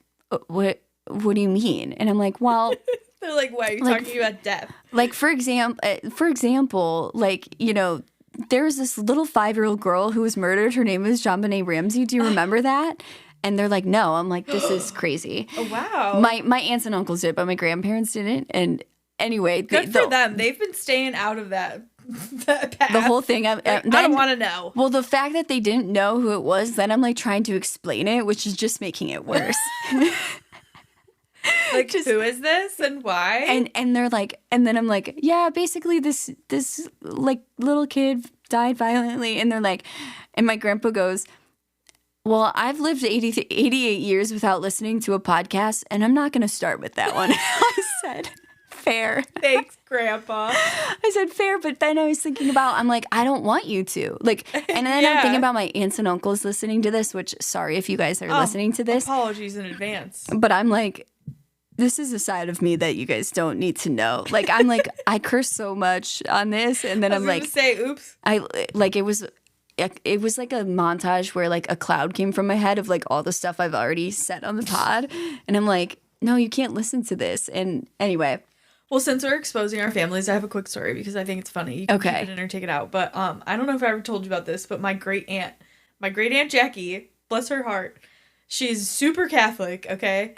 what do you mean? And I'm like, well, they're like, why are you talking about death? Like, for example, like, you know, there's this little 5-year-old girl who was murdered. Her name was JonBenet Ramsey. Do you remember that? And they're like, no. I'm like, this is crazy. Oh, wow. My aunts and uncles did, but my grandparents didn't. And anyway. Good for them. They've been staying out of that path. The whole thing. I don't want to know. Well, the fact that they didn't know who it was, then I'm like trying to explain it, which is just making it worse. Like, who is this and why? And they're like, and then I'm like, yeah, basically this like little kid died violently. And they're like, and my grandpa goes, well, I've lived 88 years without listening to a podcast, and I'm not going to start with that one. I said, fair. Thanks, Grandpa. I said, fair, but then I was thinking about, I'm like, I don't want you to. Like, and then I'm thinking about my aunts and uncles listening to this, which, sorry if you guys are listening to this. Apologies in advance. But I'm like, this is a side of me that you guys don't need to know. Like, I'm like, I curse so much on this, and then I'm like, say, oops. It was like a montage where like a cloud came from my head of like all the stuff I've already said on the pod. And I'm like, no, you can't listen to this. And anyway. Well, since we're exposing our families, I have a quick story because I think it's funny. You can keep it in or take it out. But I don't know if I ever told you about this, but my great aunt Jackie, bless her heart, she's super Catholic, okay?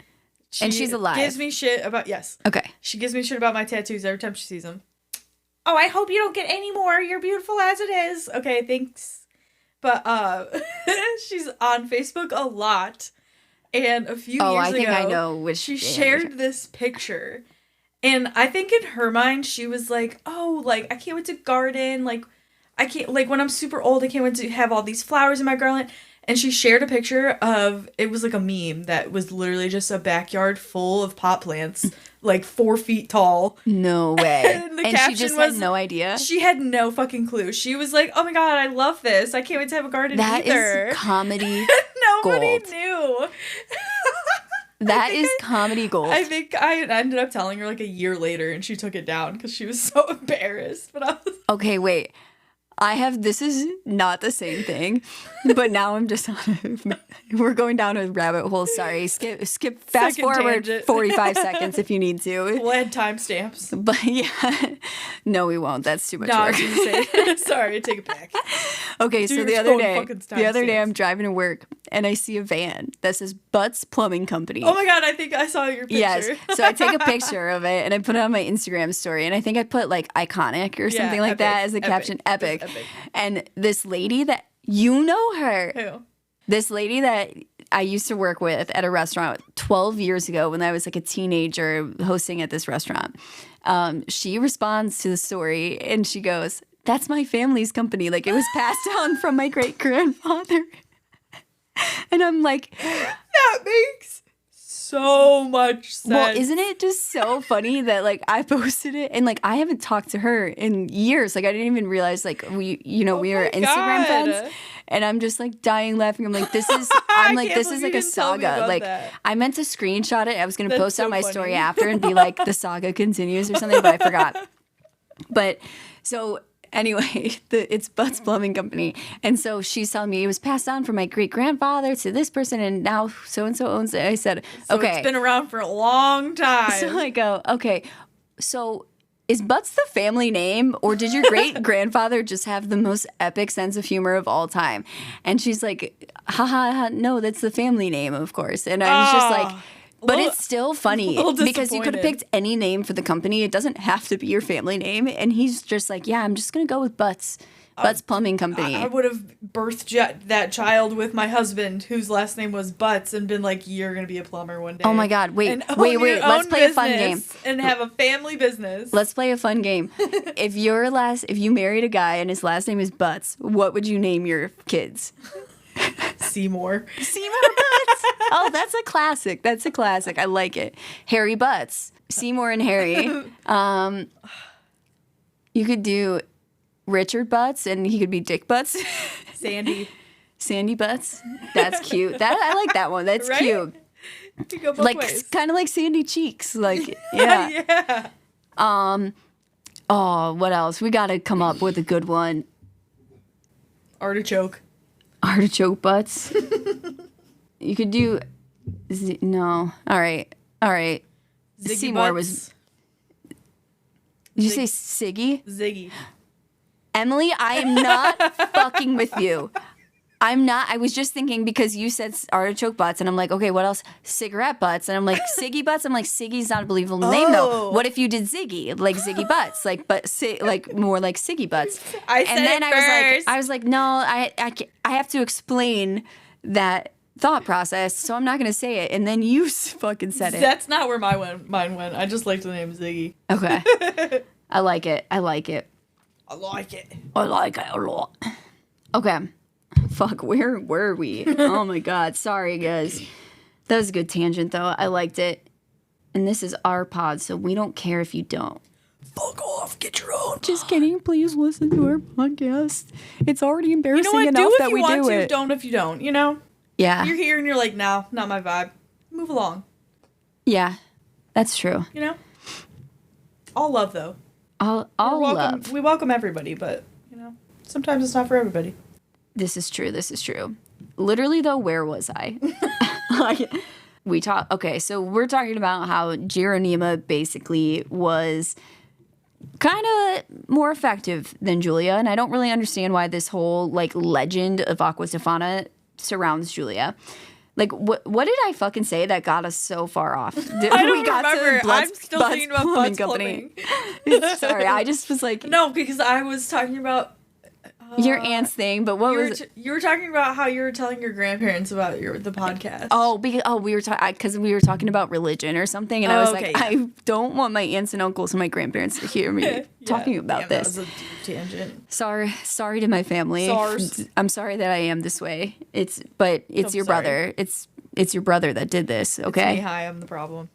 And she's alive. Gives me shit about, yes. Okay. She gives me shit about my tattoos every time she sees them. Oh, I hope you don't get any more. You're beautiful as it is. Okay, thanks. But she's on Facebook a lot, and a few years ago, I think I know which. She shared this picture, and I think in her mind she was like, "Oh, like I can't wait to garden. Like I can't when I'm super old, I can't wait to have all these flowers in my garland." And she shared a picture of, it was like a meme that was literally just a backyard full of pot plants, like 4 feet tall. No way. And she just had no idea? She had no fucking clue. She was like, oh my God, I love this. I can't wait to have a garden either. That is comedy Nobody gold. knew. That is comedy gold. I think I ended up telling her like a year later, and she took it down because she was so embarrassed. But I was okay, wait. This is not the same thing, but now I'm just we're going down a rabbit hole. Sorry. Skip, fast forward 45 seconds if you need to. We'll add timestamps. But yeah, no, we won't. That's too much work. I was gonna say, sorry, take it back. Okay, so the other day I'm driving to work and I see a van that says Butts Plumbing Company. Oh my God, I think I saw your picture. Yes, so I take a picture of it and I put it on my Instagram story, and I think I put like iconic or something like that as a caption. Epic. And this lady that, you know her. Who? This lady that I used to work with at a restaurant 12 years ago when I was like a teenager hosting at this restaurant. She responds to the story and she goes, that's my family's company. Like, it was passed down from my great grandfather. And I'm like, that makes so much sense. Well, isn't it just so funny that like I posted it and like I haven't talked to her in years. Like, I didn't even realize like we were Instagram friends, and I'm just like dying laughing. I'm like, this is like a saga. Like, I meant to screenshot it. I was gonna post it on my story after and be like, the saga continues or something, but I forgot. But so anyway, it's Butts Plumbing Company. And so she's telling me it was passed on from my great-grandfather to this person, and now so-and-so owns it. I said, okay. It's been around for a long time. So I go, okay, so is Butts the family name, or did your great-grandfather just have the most epic sense of humor of all time? And she's like, ha, no, that's the family name, of course. And I was just like... But it's still funny because you could have picked any name for the company. It doesn't have to be your family name. And he's just like, yeah, I'm just going to go with Butts Plumbing Company. I would have birthed that child with my husband, whose last name was Butts, and been like, you're going to be a plumber one day. Oh my God. Wait. Let's play a fun game. And have a family business. Let's play a fun game. If you married a guy and his last name is Butts, what would you name your kids? Seymour. Seymour Butts. Oh, that's a classic. That's a classic. I like it. Harry Butts. Seymour and Harry. You could do Richard Butts, and he could be Dick Butts. Sandy Butts. That's cute. I like that one. That's cute. You go both ways. Kind of like Sandy Cheeks. Like, yeah. Yeah. Oh, what else? We got to come up with a good one. Artichoke Butts. You could do. No. All right. Ziggy Seymour Butts. was. Did you say Siggy? Ziggy. Emily, I am not fucking with you. I'm not. I was just thinking because you said artichoke butts, and I'm like, okay, what else? Cigarette butts, and I'm like, Siggy butts. I'm like, Siggy's not a believable name though. What if you did Ziggy, like Ziggy butts, like more like Siggy butts? I was like, no, I have to explain that thought process, so I'm not gonna say it. And then you fucking said it. That's not where mine went. I just liked the name Ziggy. Okay, I like it a lot. Okay. Fuck, where were we? Oh my god, sorry guys. That was a good tangent though. I liked it. And this is our pod, so we don't care if you don't. Fuck off, get your own. Just kidding, please listen to our podcast. It's already embarrassing enough that we do it. Do if you want to, don't if you don't, you know? Yeah. You're here and you're like, no, not my vibe. Move along. Yeah, that's true. You know? All love though. All love. We welcome everybody, but, you know, sometimes it's not for everybody. This is true. Literally, though, where was I? Okay, so we're talking about how Geronima basically was kind of more effective than Giulia, and I don't really understand why this whole, like, legend of Acqua Tofana surrounds Giulia. Like, what did I fucking say that got us so far off? I don't remember. I'm still thinking about Butts Plumbing. Sorry, I just was like... No, because I was talking about... your aunt's thing, but what was you were talking about how you were telling your grandparents about the podcast. We were because we were talking about religion or something, and I was like, yeah. I don't want my aunts and uncles and my grandparents to hear me talking about this. That was a tangent. Sorry to my family. SARS. I'm sorry that I am this way. It's your brother. It's your brother that did this. Okay. It's me. Hi, I'm the problem.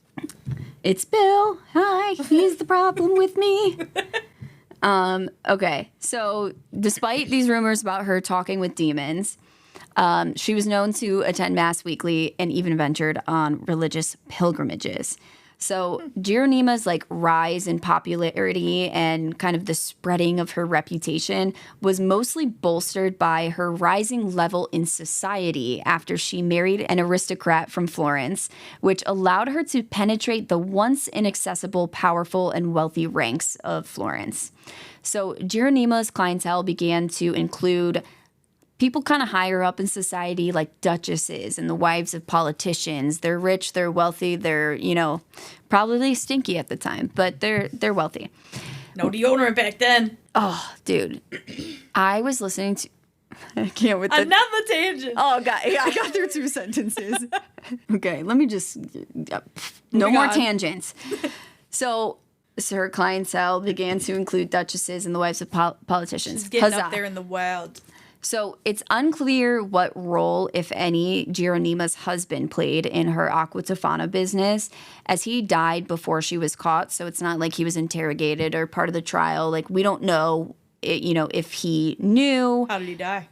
It's Bill. Hi, he's the problem with me. Okay, so despite these rumors about her talking with demons, she was known to attend Mass weekly and even ventured on religious pilgrimages. So Geronima's like rise in popularity and kind of the spreading of her reputation was mostly bolstered by her rising level in society after she married an aristocrat from Florence, which allowed her to penetrate the once inaccessible, powerful, and wealthy ranks of Florence. So Geronima's clientele began to include people kind of higher up in society, like duchesses and the wives of politicians. They're rich, they're wealthy, they're, probably stinky at the time, but they're wealthy. No deodorant back then. Oh, dude. I was listening to... I can't with the... Another tangent. Oh, God. I got through 2 sentences. Okay, let me just... No more tangents. So her clientele began to include duchesses and the wives of politicians. She's getting up there in the wild. So it's unclear what role, if any, Geronima's husband played in her Acqua Tofana business, as he died before she was caught. So it's not like he was interrogated or part of the trial. Like, we don't know, if he knew. How did he die?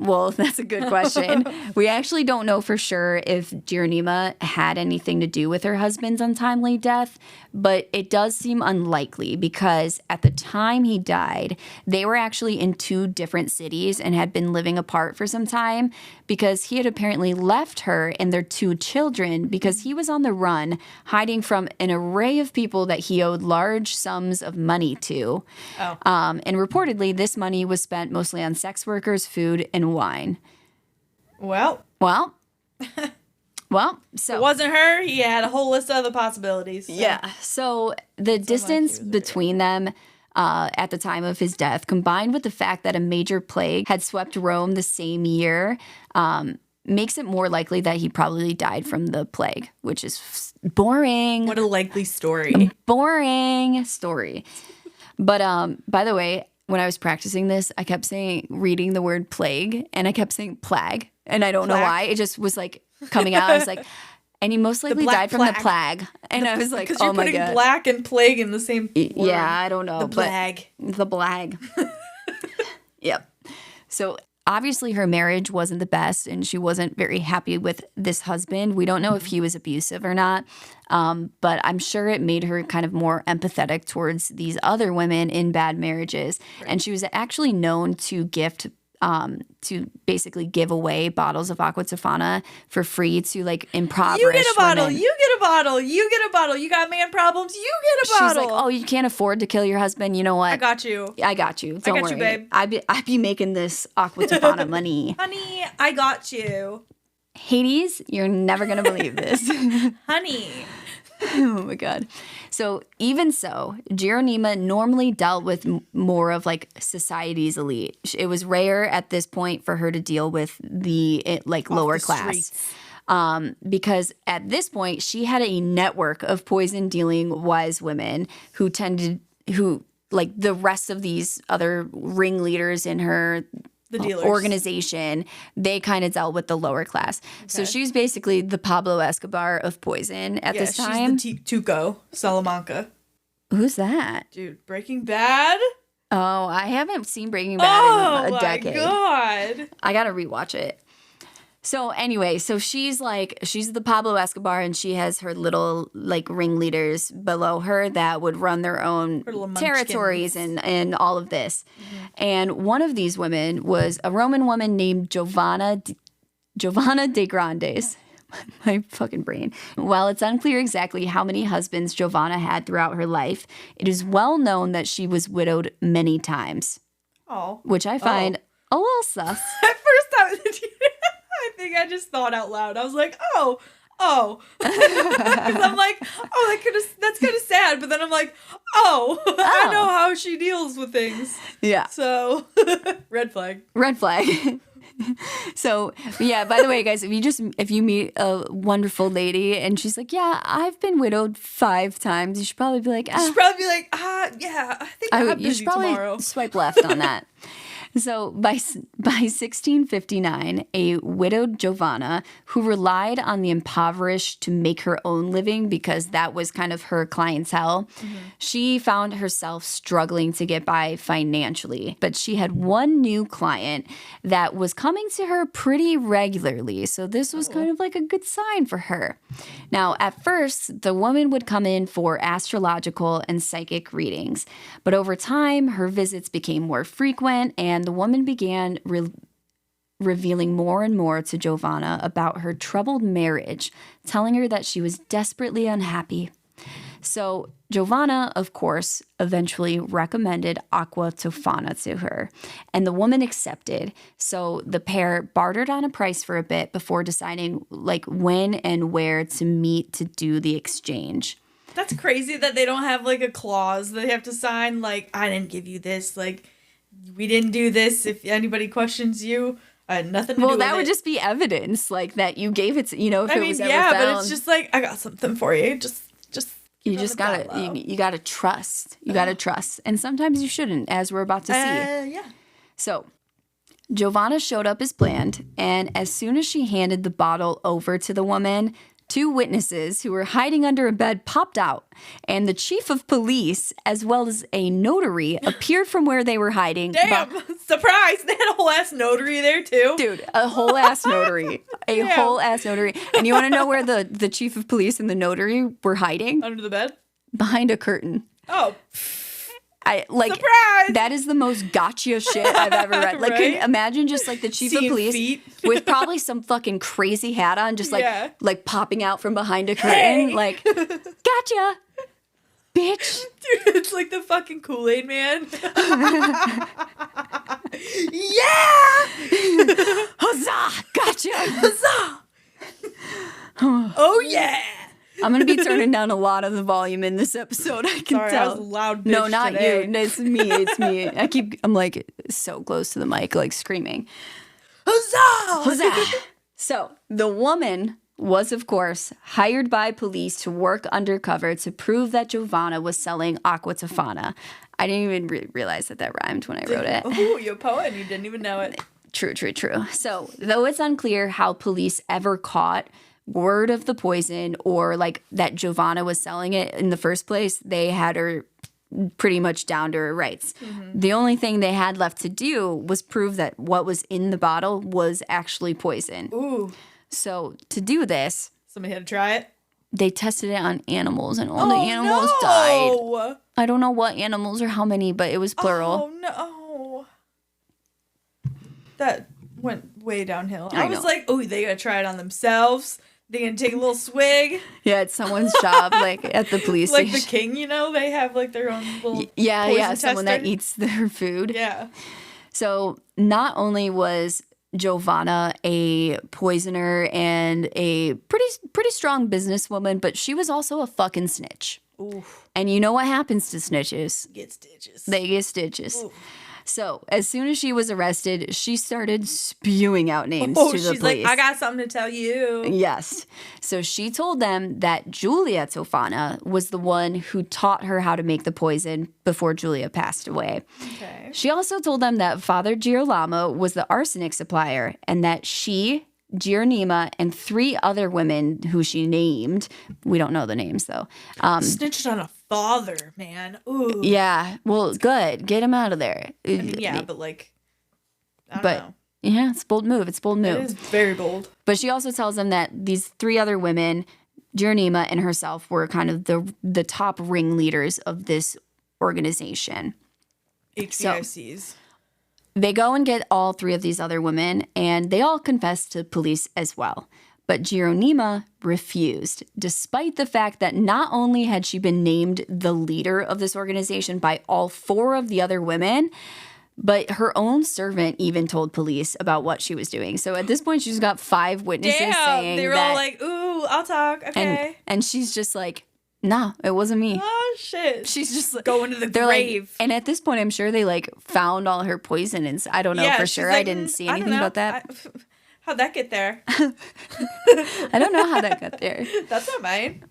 Well, that's a good question. We actually don't know for sure if Geronima had anything to do with her husband's untimely death, but it does seem unlikely because at the time he died, they were actually in 2 different cities and had been living apart for some time because he had apparently left her and their 2 children because he was on the run, hiding from an array of people that he owed large sums of money to. Oh. And reportedly, this money was spent mostly on sex workers, food, and wine. Well, so it wasn't her. He had a whole list of other possibilities. So. Yeah. So the distance between them at the time of his death, combined with the fact that a major plague had swept Rome the same year, makes it more likely that he probably died from the plague, which is boring. What a likely story. Boring story. But by the way, when I was practicing this, I kept reading the word plague, and I kept saying plague. And I don't know why. It just was like coming out. I was like, and he most likely died from the plague. And I was like, oh my God. Because you're putting black and plague in the same word. Yeah, I don't know. The plague. The plague. Yep. So obviously her marriage wasn't the best and she wasn't very happy with this husband. We don't know if he was abusive or not, but I'm sure it made her kind of more empathetic towards these other women in bad marriages. Right. And she was actually known to to basically give away bottles of Acqua Tofana for free to like impoverished women. You get a bottle, you get a bottle, you get a bottle. You got man problems, you get a bottle. She's like, oh, you can't afford to kill your husband. You know what? I got you. I got you. Don't worry. You, babe. I'd be making this Acqua Tofana money. Honey, I got you. Hades, you're never going to believe this. Honey. Oh my God. So even so, Geronima normally dealt with more of like society's elite. It was rare at this point for her to deal with the lower class. Because at this point, she had a network of poison dealing wise women who like the rest of these other ringleaders in her organization, they kind of dealt with the lower class. Okay. So she was basically the Pablo Escobar of poison at this time. She's the Tuco Salamanca. Who's that? Dude, Breaking Bad? Oh, I haven't seen Breaking Bad in a decade. Oh my God. I gotta rewatch it. So anyway, she's the Pablo Escobar and she has her little like ringleaders below her that would run their own territories and all of this. Mm-hmm. And one of these women was a Roman woman named Giovanna de Grandes. My fucking brain. While it's unclear exactly how many husbands Giovanna had throughout her life, it is well known that she was widowed many times. Oh. Which I find a little sus. At first I think I just thought out loud. I was like, oh. Because I'm like, that's kind of sad. But then I'm like, I know how she deals with things. Yeah. So, red flag. Red flag. So, yeah, by the way, guys, if you meet a wonderful lady and she's like, yeah, I've been widowed 5 times, you should probably be like, yeah, I think I'm busy you should probably tomorrow. Swipe left on that. So by 1659, a widowed Giovanna who relied on the impoverished to make her own living because that was kind of her clientele, she found herself struggling to get by financially. But she had one new client that was coming to her pretty regularly. So this was kind of like a good sign for her. Now, at first, the woman would come in for astrological and psychic readings. But over time, her visits became more frequent and the woman began revealing more and more to Giovanna about her troubled marriage, telling her that she was desperately unhappy. So Giovanna, of course, eventually recommended Acqua Tofana to her, and the woman accepted. So the pair bartered on a price for a bit before deciding like when and where to meet to do the exchange. That's crazy that they don't have like a clause they have to sign, like, I didn't give you this, like, we didn't do this. If anybody questions you, I had nothing to do with it. Well, that would just be evidence, like, that you gave it to, if it was ever found. But it's just like, I got something for you. Just you just gotta, you gotta trust. You gotta trust. And sometimes you shouldn't, as we're about to see. Yeah. So, Giovanna showed up as planned, and as soon as she handed the bottle over to the woman, 2 witnesses who were hiding under a bed popped out, and the chief of police, as well as a notary, appeared from where they were hiding. Damn! Surprise! They had a whole ass notary there, too. Dude, a whole ass notary. Whole ass notary. And you want to know where the chief of police and the notary were hiding? Under the bed? Behind a curtain. Oh. Surprise! That is the most gotcha shit I've ever read. Like, right? Imagine just like the chief of police with probably some fucking crazy hat on, just like popping out from behind a curtain. Hey. Like, gotcha, bitch. Dude, it's like the fucking Kool-Aid man. Yeah! Huzzah! Gotcha! Huzzah! Oh yeah! I'm going to be turning down a lot of the volume in this episode. I can tell. I was a loud bitch No, not today. you. It's me. It's me. I'm like so close to the mic, like screaming. Huzzah! Huzzah! So the woman was, of course, hired by police to work undercover to prove that Giovanna was selling Acqua Tofana. I didn't even realize that rhymed when I wrote it. Oh, you're a poet and you didn't even know it. True. So, though it's unclear how police ever caught word of the poison or like that Giovanna was selling it in the first place, they had her pretty much down to her rights. Mm-hmm. The only thing they had left to do was prove that what was in the bottle was actually poison. Ooh. So to do this, somebody had to try it. They tested it on animals, and all the animals died. I don't know what animals or how many, but it was plural. Oh, no. That went way downhill. I was know. like, oh, they gotta try it on themselves. They gonna take a little swig. Yeah, it's someone's job, like at the police like station. the king, you know, they have like their own little yeah, someone tester. that eats their food. Yeah. So not only was Giovanna a poisoner and a pretty strong businesswoman, but she was also a fucking snitch. Oof. And you know what happens to snitches? Get stitches. They get stitches. Oof. So as soon as she was arrested, she started spewing out names to the she's police. like, I got something to tell you. Yes. So she told them that Giulia Tofana was the one who taught her how to make the poison before Giulia passed away. Okay. She also told them that Father Girolamo was the arsenic supplier and that she, Gironima, and 3 other women who she named, we don't know the names though. Snitched on a father, man. Ooh. Yeah. Well, good. Get him out of there. I mean, yeah, but like, I don't know. Yeah, it's a bold move. It is very bold. But she also tells them that these 3 other women, Gironima and herself, were kind of the top ringleaders of this organization. HBICs. So, they go and get all 3 of these other women, and they all confess to police as well. But Gironima refused, despite the fact that not only had she been named the leader of this organization by all 4 of the other women, but her own servant even told police about what she was doing. So at this point, she's got 5 witnesses saying they were all like, ooh, I'll talk, okay. And she's just like, nah, it wasn't me. Oh, shit. She's just like, going to the grave. Like, and at this point, I'm sure they like found all her poison. And I don't know for sure. Like, I didn't see anything about that. How'd that get there? I don't know how that got there. That's not mine.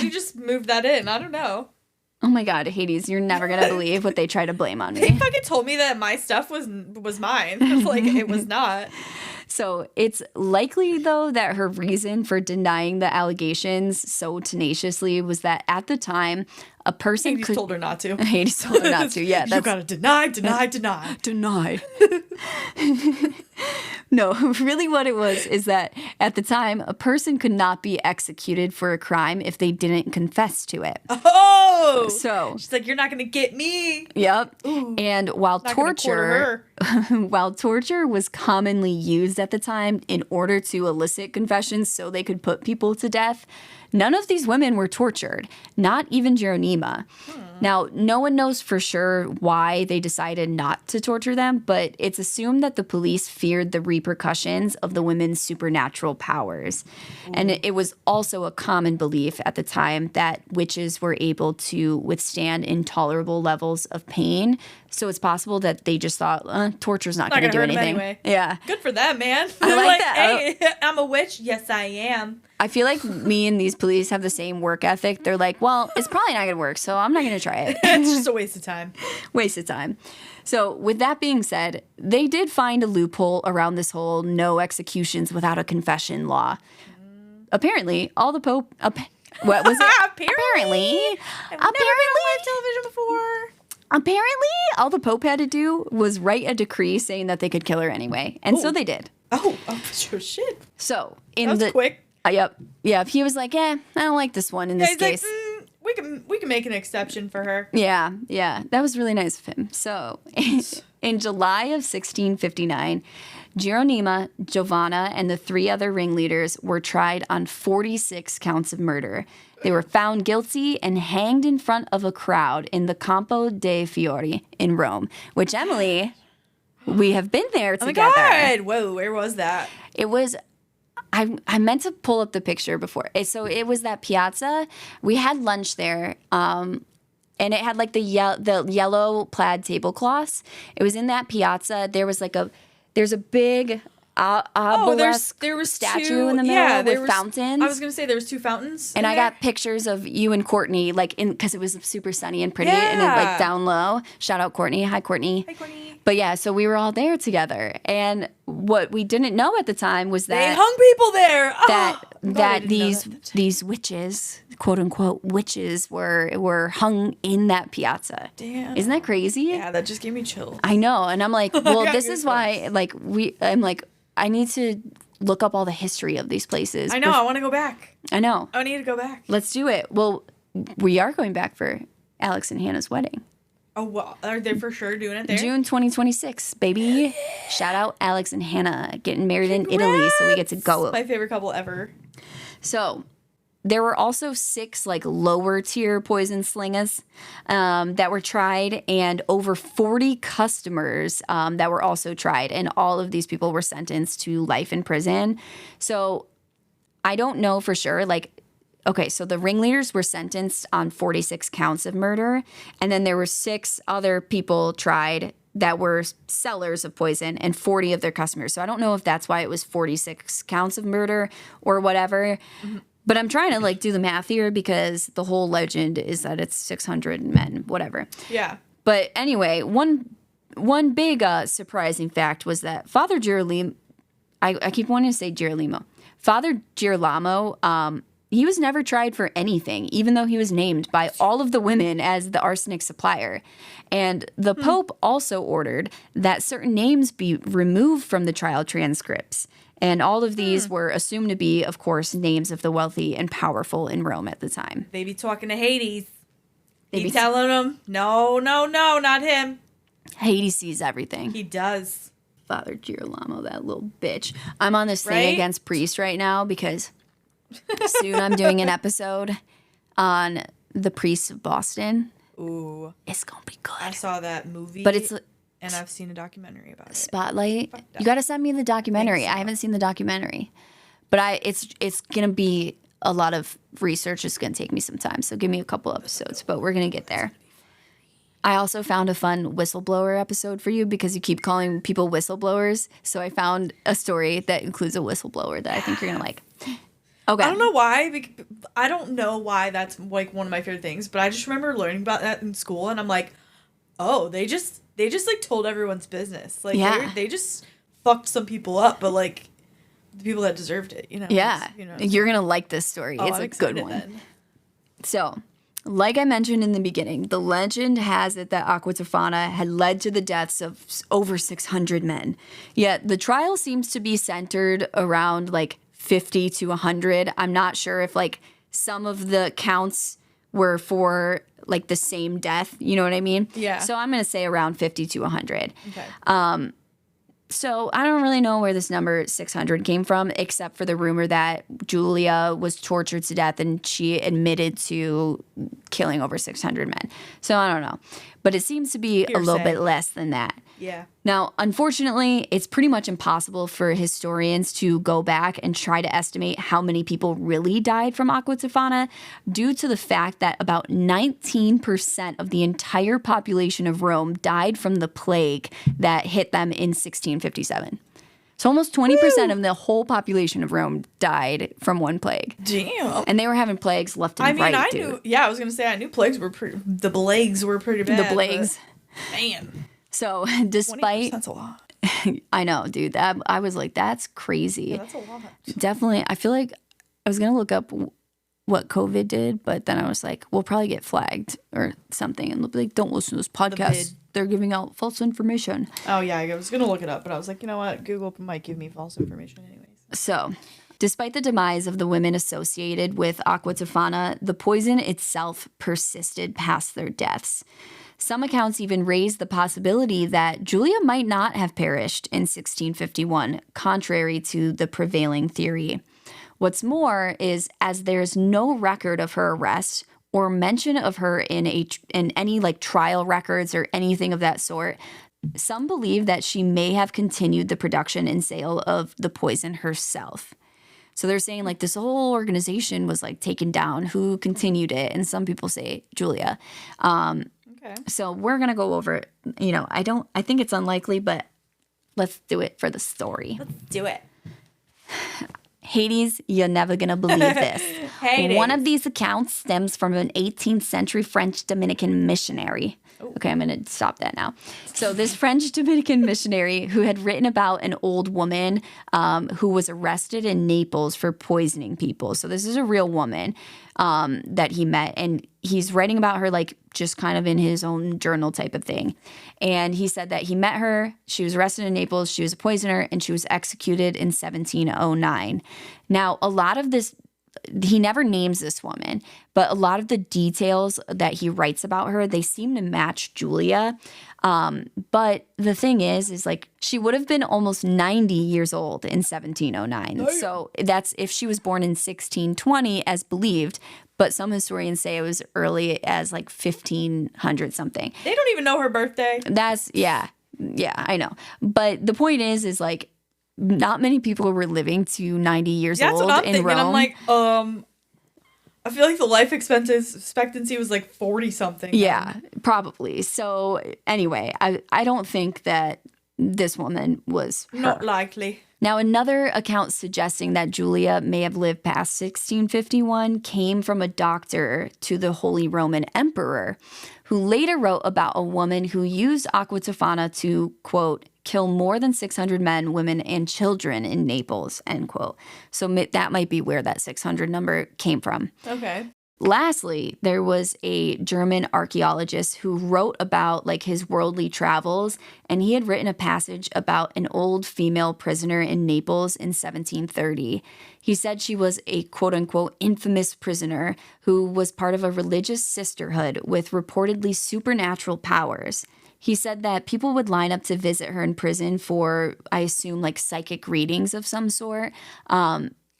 You just moved that in. I don't know. Oh my God, Hades, you're never going to believe what they try to blame on me. They fucking told me that my stuff was mine. It's like, it was not. So it's likely, though, that her reason for denying the allegations so tenaciously was that at the time, a person Hades told her not to. Hades told her not to, yeah. You gotta deny. Deny. No, really what it was is that at the time, a person could not be executed for a crime if they didn't confess to it. Oh! So she's like, you're not gonna get me. Yep. Ooh, and while torture was commonly used at the time in order to elicit confessions so they could put people to death, none of these women were tortured, not even Gironima. Now, no one knows for sure why they decided not to torture them, but it's assumed that the police feared the repercussions of the women's supernatural powers. And it was also a common belief at the time that witches were able to withstand intolerable levels of pain. So it's possible that they just thought, torture's not going to do anything. Anyway. Yeah. Good for them, man. I They're like that. Hey, I'm a witch. Yes, I am. I feel like me and these police have the same work ethic. They're like, well, it's probably not going to work, so I'm not going to try it. It's just a waste of time. Waste of time. So with that being said, they did find a loophole around this whole no executions without a confession law. Apparently, all the Pope... what was it? Apparently. I've never been on live television before. Apparently, all the Pope had to do was write a decree saying that they could kill her anyway. And so they did. Oh, shit. So, that was quick. Yep. Yeah, he was like, I don't like this one in this case. Like, we can make an exception for her. Yeah. That was really nice of him. So, in July of 1659, Gironima, Giovanna, and the 3 other ringleaders were tried on 46 counts of murder. They were found guilty and hanged in front of a crowd in the Campo dei Fiori in Rome, which, Emily, we have been there together. Oh my God. Whoa, where was that? It was... I meant to pull up the picture before. So it was that piazza. We had lunch there, and it had like the yellow plaid tablecloths. It was in that piazza. There's a big there was statue two, in the middle with fountains. I was gonna say there was two fountains, and I got pictures of you and Courtney, like because it was super sunny and pretty, and then like down low. Shout out Courtney. Hi, Courtney. Hi, Courtney. But yeah, so we were all there together, and what we didn't know at the time was that they hung people there. That these witches, quote unquote witches, were hung in that piazza. Damn, isn't that crazy? Yeah, that just gave me chills. I know, and I'm like, well, this is why, like, I'm like, I need to look up all the history of these places. I know, I want to go back. I know. I need to go back. Let's do it. Well, we are going back for Alex and Hannah's wedding. Oh, well, are they for sure doing it there? June 2026, baby. Shout out Alex and Hannah getting married in Italy, so we get to go. My favorite couple ever. So there were also 6 like lower tier poison slingers that were tried, and over 40 customers that were also tried, and all of these people were sentenced to life in prison. So I don't know for sure, like. Okay, so the ringleaders were sentenced on 46 counts of murder, and then there were 6 other people tried that were sellers of poison and 40 of their customers. So I don't know if that's why it was 46 counts of murder or whatever. Mm-hmm. But I'm trying to like do the math here because the whole legend is that it's 600 men, whatever. Yeah. But anyway, one big surprising fact was that Father Girolamo, I keep wanting to say Girolamo. Father Girolamo, he was never tried for anything, even though he was named by all of the women as the arsenic supplier. And the Pope also ordered that certain names be removed from the trial transcripts. And all of these were assumed to be, of course, names of the wealthy and powerful in Rome at the time. They be talking to Hades. They be telling him, no, not him. Hades sees everything. He does. Father Girolamo, that little bitch. I'm on this thing against priests right now because... soon I'm doing an episode on the priests of Boston. Ooh. It's going to be good. I saw that movie. But it's... And I've seen a documentary about it. Spotlight. You got to send me the documentary. I haven't seen the documentary. But it's going to be a lot of research. It's going to take me some time. So give me a couple episodes. But we're going to get there. I also found a fun whistleblower episode for you because you keep calling people whistleblowers. So I found a story that includes a whistleblower that I think you're going to like. Okay. I don't know why. I don't know why that's like one of my favorite things, but I just remember learning about that in school, and I'm like, oh, they just like told everyone's business. Like they just fucked some people up, but like the people that deserved it, you know. Yeah, you're gonna like this story. It's a good one. Then. So, like I mentioned in the beginning, the legend has it that Acqua Tofana had led to the deaths of over 600 men. Yet the trial seems to be centered around like 50 to 100. I'm not sure if like some of the counts were for like the same death. You know what I mean? Yeah. So I'm going to say around 50 to 100. Okay. So I don't really know where this number 600 came from, except for the rumor that Giulia was tortured to death and she admitted to killing over 600 men. So I don't know. But it seems to be a little bit less than that. Yeah. Now, unfortunately, it's pretty much impossible for historians to go back and try to estimate how many people really died from Acqua Tofana due to the fact that about 19% of the entire population of Rome died from the plague that hit them in 1657. So almost 20% of the whole population of Rome died from one plague. Damn. And they were having plagues left and right, I dude. knew. Yeah, I was going to say, I knew plagues were the plagues were pretty bad. The plagues. Man. So despite... That's a lot. I know, dude. I was like, that's crazy. Yeah, that's a lot. Definitely. I feel like I was going to look up what COVID did, but then I was like, we'll probably get flagged or something. And they'll be like, don't listen to this podcast. They're giving out false information. Oh, yeah. I was going to look it up, but I was like, you know what? Google might give me false information anyways. So, despite the demise of the women associated with Acqua Tofana, the poison itself persisted past their deaths. Some accounts even raised the possibility that Giulia might not have perished in 1651, contrary to the prevailing theory. What's more is, as there's no record of her arrest or mention of her in any like trial records or anything of that sort, some believe that she may have continued the production and sale of the poison herself. So they're saying like this whole organization was like taken down. Who continued it? And some people say Giulia. Okay. So we're gonna go over. I think it's unlikely, but let's do it for the story. Let's do it. Hades, you're never going to believe this. Hades. One of these accounts stems from an 18th century French Dominican missionary. Ooh. Okay, I'm going to stop that now. So this French Dominican missionary who had written about an old woman who was arrested in Naples for poisoning people. So this is a real woman that he met, and he's writing about her like just kind of in his own journal type of thing. And he said that he met her, she was arrested in Naples, she was a poisoner, and she was executed in 1709. Now, a lot of this, he never names this woman, but a lot of the details that he writes about her, they seem to match Giulia. But the thing is like she would have been almost 90 years old in 1709. Oh. So that's if she was born in 1620 as believed, but some historians say it was early as like 1500 something. They don't even know her birthday. Yeah, I know. But the point is like not many people were living to 90 years old in Rome. That's what I'm thinking. I'm like, I feel like the life expectancy was like 40 something. Yeah, probably. So anyway, I don't think that this woman was her. Not likely. Now, another account suggesting that Giulia may have lived past 1651 came from a doctor to the Holy Roman Emperor, who later wrote about a woman who used Acqua Tofana to, quote, kill more than 600 men, women, and children in Naples, end quote. So that might be where that 600 number came from. Okay. Lastly, there was a German archaeologist who wrote about like his worldly travels, and he had written a passage about an old female prisoner in Naples in 1730. He said she was a quote-unquote infamous prisoner who was part of a religious sisterhood with reportedly supernatural powers. He said that people would line up to visit her in prison for, I assume, like psychic readings of some sort.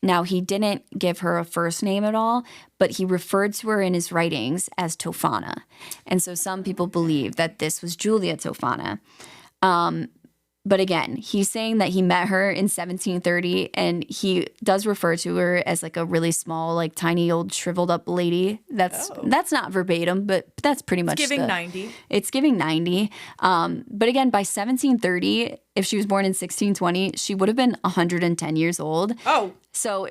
Now, he didn't give her a first name at all, but he referred to her in his writings as Tofana. And so some people believe that this was Giulia Tofana. But again, he's saying that he met her in 1730, and he does refer to her as like a really small, like tiny old shriveled up lady. That's not verbatim, but that's pretty much giving 90. It's giving 90. But again, by 1730, if she was born in 1620, she would have been 110 years old. Oh, so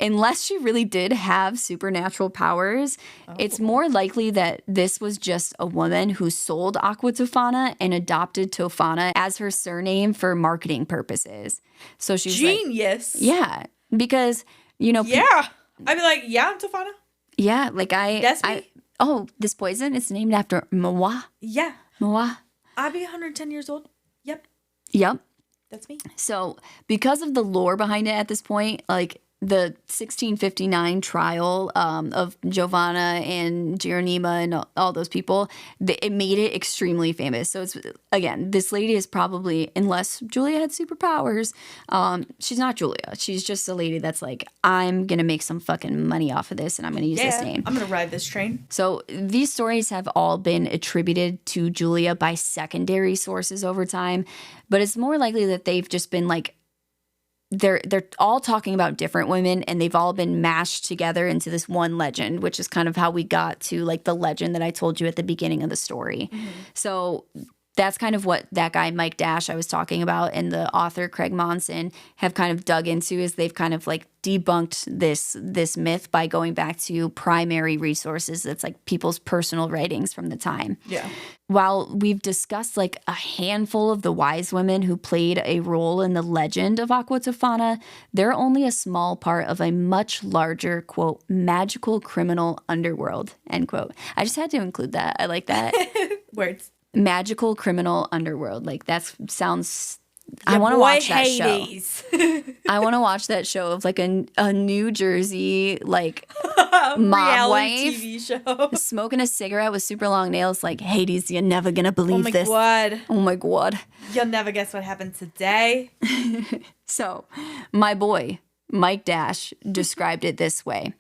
unless she really did have supernatural powers, it's more likely that this was just a woman who sold Acqua Tofana and adopted Tofana as her surname for marketing purposes. So she's genius. Like, yeah, because, you know. Yeah. I'd be like, yeah, I'm Tofana. Yeah, like That's me. This poison is named after Moa. Yeah. Moa. I'd be 110 years old. Yep. That's me. So because of the lore behind it at this point, like, the 1659 trial of Giovanna and Geronima and all those people, it made it extremely famous. So it's, again, this lady is probably, unless Giulia had superpowers, she's not Giulia. She's just a lady that's like, I'm going to make some fucking money off of this and I'm going to use this name. I'm going to ride this train. So these stories have all been attributed to Giulia by secondary sources over time, but it's more likely that they've just been like, they're all talking about different women, and they've all been mashed together into this one legend, which is kind of how we got to like the legend that I told you at the beginning of the story. Mm-hmm. So that's kind of what that guy Mike Dash I was talking about and the author Craig Monson have kind of dug into, is they've kind of like debunked this myth by going back to primary resources that's like people's personal writings from the time. Yeah. While we've discussed like a handful of the wise women who played a role in the legend of Acqua Tofana, they're only a small part of a much larger, quote, magical criminal underworld, end quote. I just had to include that. I like that. Words. Magical criminal underworld. Like that sounds... I want to watch that Hades. show. I want to watch that show of like a New Jersey like mob wife TV show smoking a cigarette with super long nails. Like, Hades, you're never gonna believe this. God. Oh my god! You'll never guess what happened today. So, my boy Mike Dash described it this way: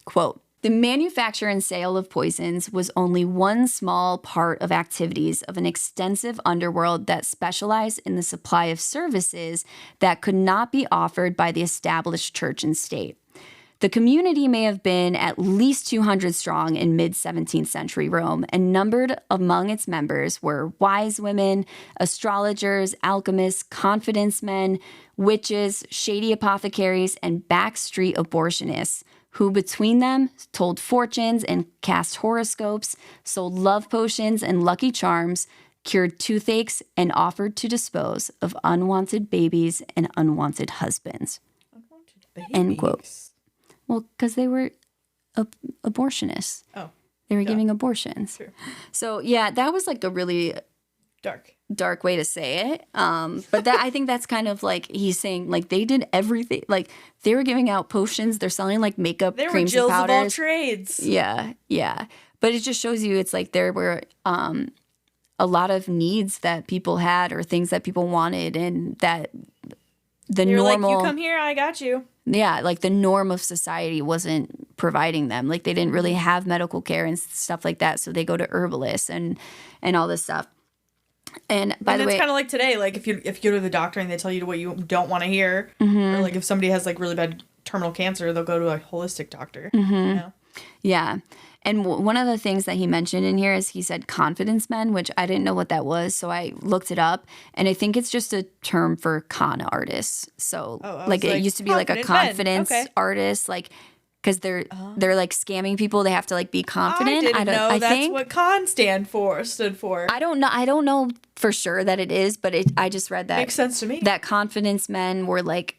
quote, "The manufacture and sale of poisons was only one small part of activities of an extensive underworld that specialized in the supply of services that could not be offered by the established church and state. The community may have been at least 200 strong in mid-17th century Rome, and numbered among its members were wise women, astrologers, alchemists, confidence men, witches, shady apothecaries, and backstreet abortionists, who between them told fortunes and cast horoscopes, sold love potions and lucky charms, cured toothaches, and offered to dispose of unwanted babies and unwanted husbands. Unwanted babies? End quote. Well, because they were abortionists. Oh. They were giving abortions. True. So, yeah, that was like a really dark way to say it. But that I think that's kind of like he's saying, like, they did everything. Like, they were giving out potions. They're selling, like, makeup, creams, and powders. They were Jills of all trades. Yeah. But it just shows you it's like there were a lot of needs that people had or things that people wanted, and that You're normal... like, you come here, I got you. Yeah, like the norm of society wasn't providing them. Like they didn't really have medical care and stuff like that. So they go to herbalists and all this stuff. And by the way, it's kind of like today. Like if you go to the doctor and they tell you what you don't want to hear, or like if somebody has like really bad terminal cancer, they'll go to a holistic doctor. Yeah. And one of the things that he mentioned in here is he said confidence men, which I didn't know what that was. So I looked it up, and I think it's just a term for con artists. So like it used to be like a confidence artist, like because they're like scamming people. They have to like be confident. I didn't know that's what con stood for. I don't know for sure that it is, but I just read that. Makes sense to me. That confidence men were like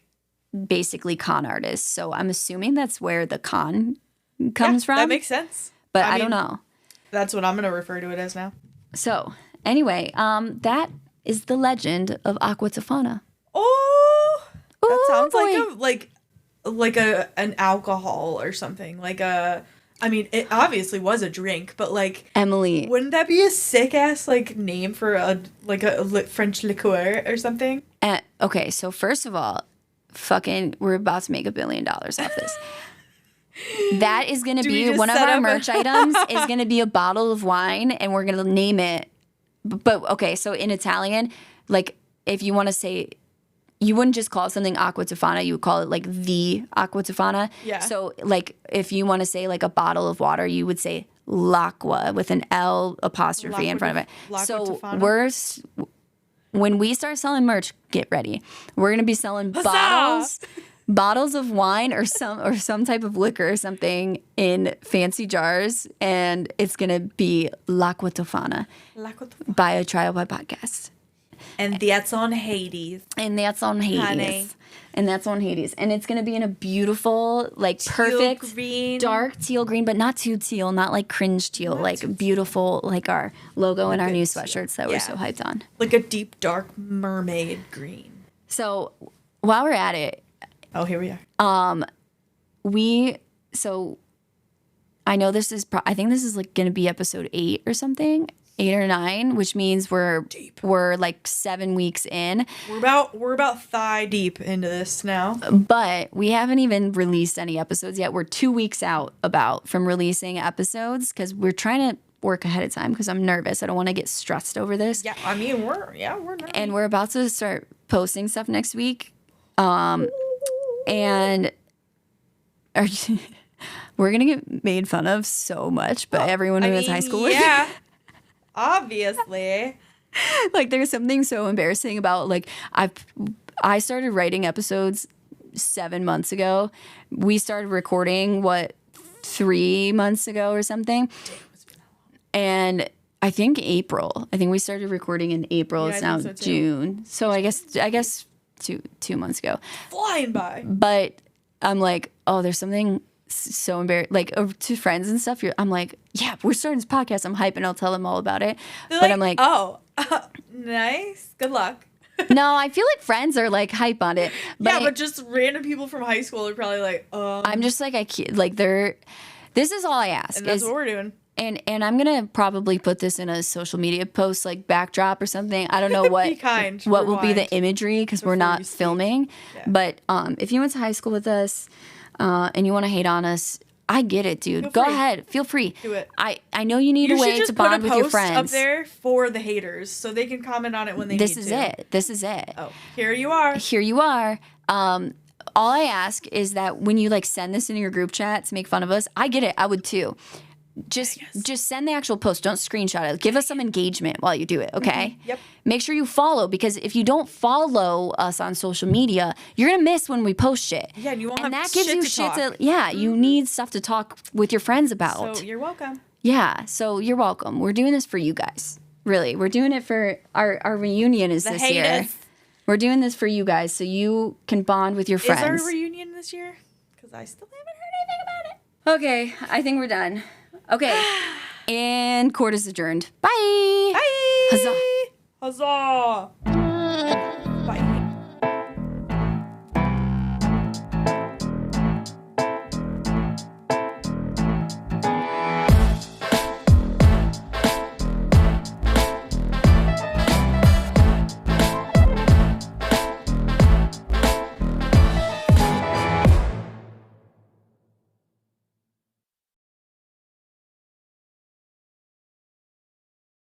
basically con artists. So I'm assuming that's where the con comes from. That makes sense. But I don't know. That's what I'm going to refer to it as now. So, anyway, that is the legend of Acqua Tofana. Oh, that sounds like an alcohol or something. It obviously was a drink, but like Emily, wouldn't that be a sick ass like name for a French liqueur or something? Okay, so first of all, we're about to make $1 billion off this. That is going to be one of our merch items is going to be a bottle of wine, and we're going to name it. But okay, so in Italian, like if you want to say, you wouldn't just call it something Acqua Tofana, you would call it like the Acqua Tofana. Yeah. So like if you want to say like a bottle of water, you would say l'acqua with an L apostrophe in front of it. So when we start selling merch, get ready. We're going to be selling bottles of wine or some type of liquor or something in fancy jars, and it's gonna be L'Acqua Tofana by a Trial by Podcast. And that's on Hades. Honey. And that's on Hades. And it's gonna be in a beautiful, like teal perfect green. Dark teal green, but not too teal, not like cringe teal, like beautiful, like our logo and our new sweatshirts that we're so hyped on. Like a deep dark mermaid green. So while we're at it, oh, here we are. I know this is, I think this is like going to be episode 8 or something, 8 or 9, which means we're like 7 weeks in. We're about thigh deep into this now. But we haven't even released any episodes yet. We're 2 weeks out from releasing episodes because we're trying to work ahead of time because I'm nervous. I don't want to get stressed over this. Yeah, I mean, we're nervous. And we're about to start posting stuff next week. And we're going to get made fun of so much by everyone who has high school. Yeah, obviously. Like there's something so embarrassing about like I started writing episodes 7 months ago. We started recording 3 months ago or something. And I think we started recording in April. It's now June. So I guess 2 months ago. Flying by. But I'm like, oh, there's something so embarrassing. Like to friends and stuff, I'm like, yeah, we're starting this podcast. I'm hyped and I'll tell them all about it. I'm like, oh, nice. Good luck. No, I feel like friends are like hype on it. But just random people from high school are probably like, I'm just like, this is all I ask. And that's what we're doing. And I'm gonna probably put this in a social media post, like backdrop or something. I don't know what what will be the imagery because we're not filming. Yeah. But if you went to high school with us and you want to hate on us, I get it, dude. Go ahead, feel free. Do it. I know you need a way to bond with your friends. Up there for the haters, so they can comment on it when they need to. This is it. Oh, here you are. Here you are. all I ask is that when you like send this in your group chat to make fun of us, I get it. I would too. Just send the actual post. Don't screenshot it. Give us some engagement while you do it, okay? Yep. Make sure you follow, because if you don't follow us on social media, you're going to miss when we post shit. Yeah, and you won't and have that gives shit you to shit talk. to you need stuff to talk with your friends about. So you're welcome. Yeah, so you're welcome. We're doing this for you guys. Really. We're doing it for our reunion is this year. We're doing this for you guys so you can bond with your friends. Is our reunion this year? Because I still haven't heard anything about it. Okay, I think we're done. Okay. And court is adjourned. Bye. Bye. Huzzah. Huzzah.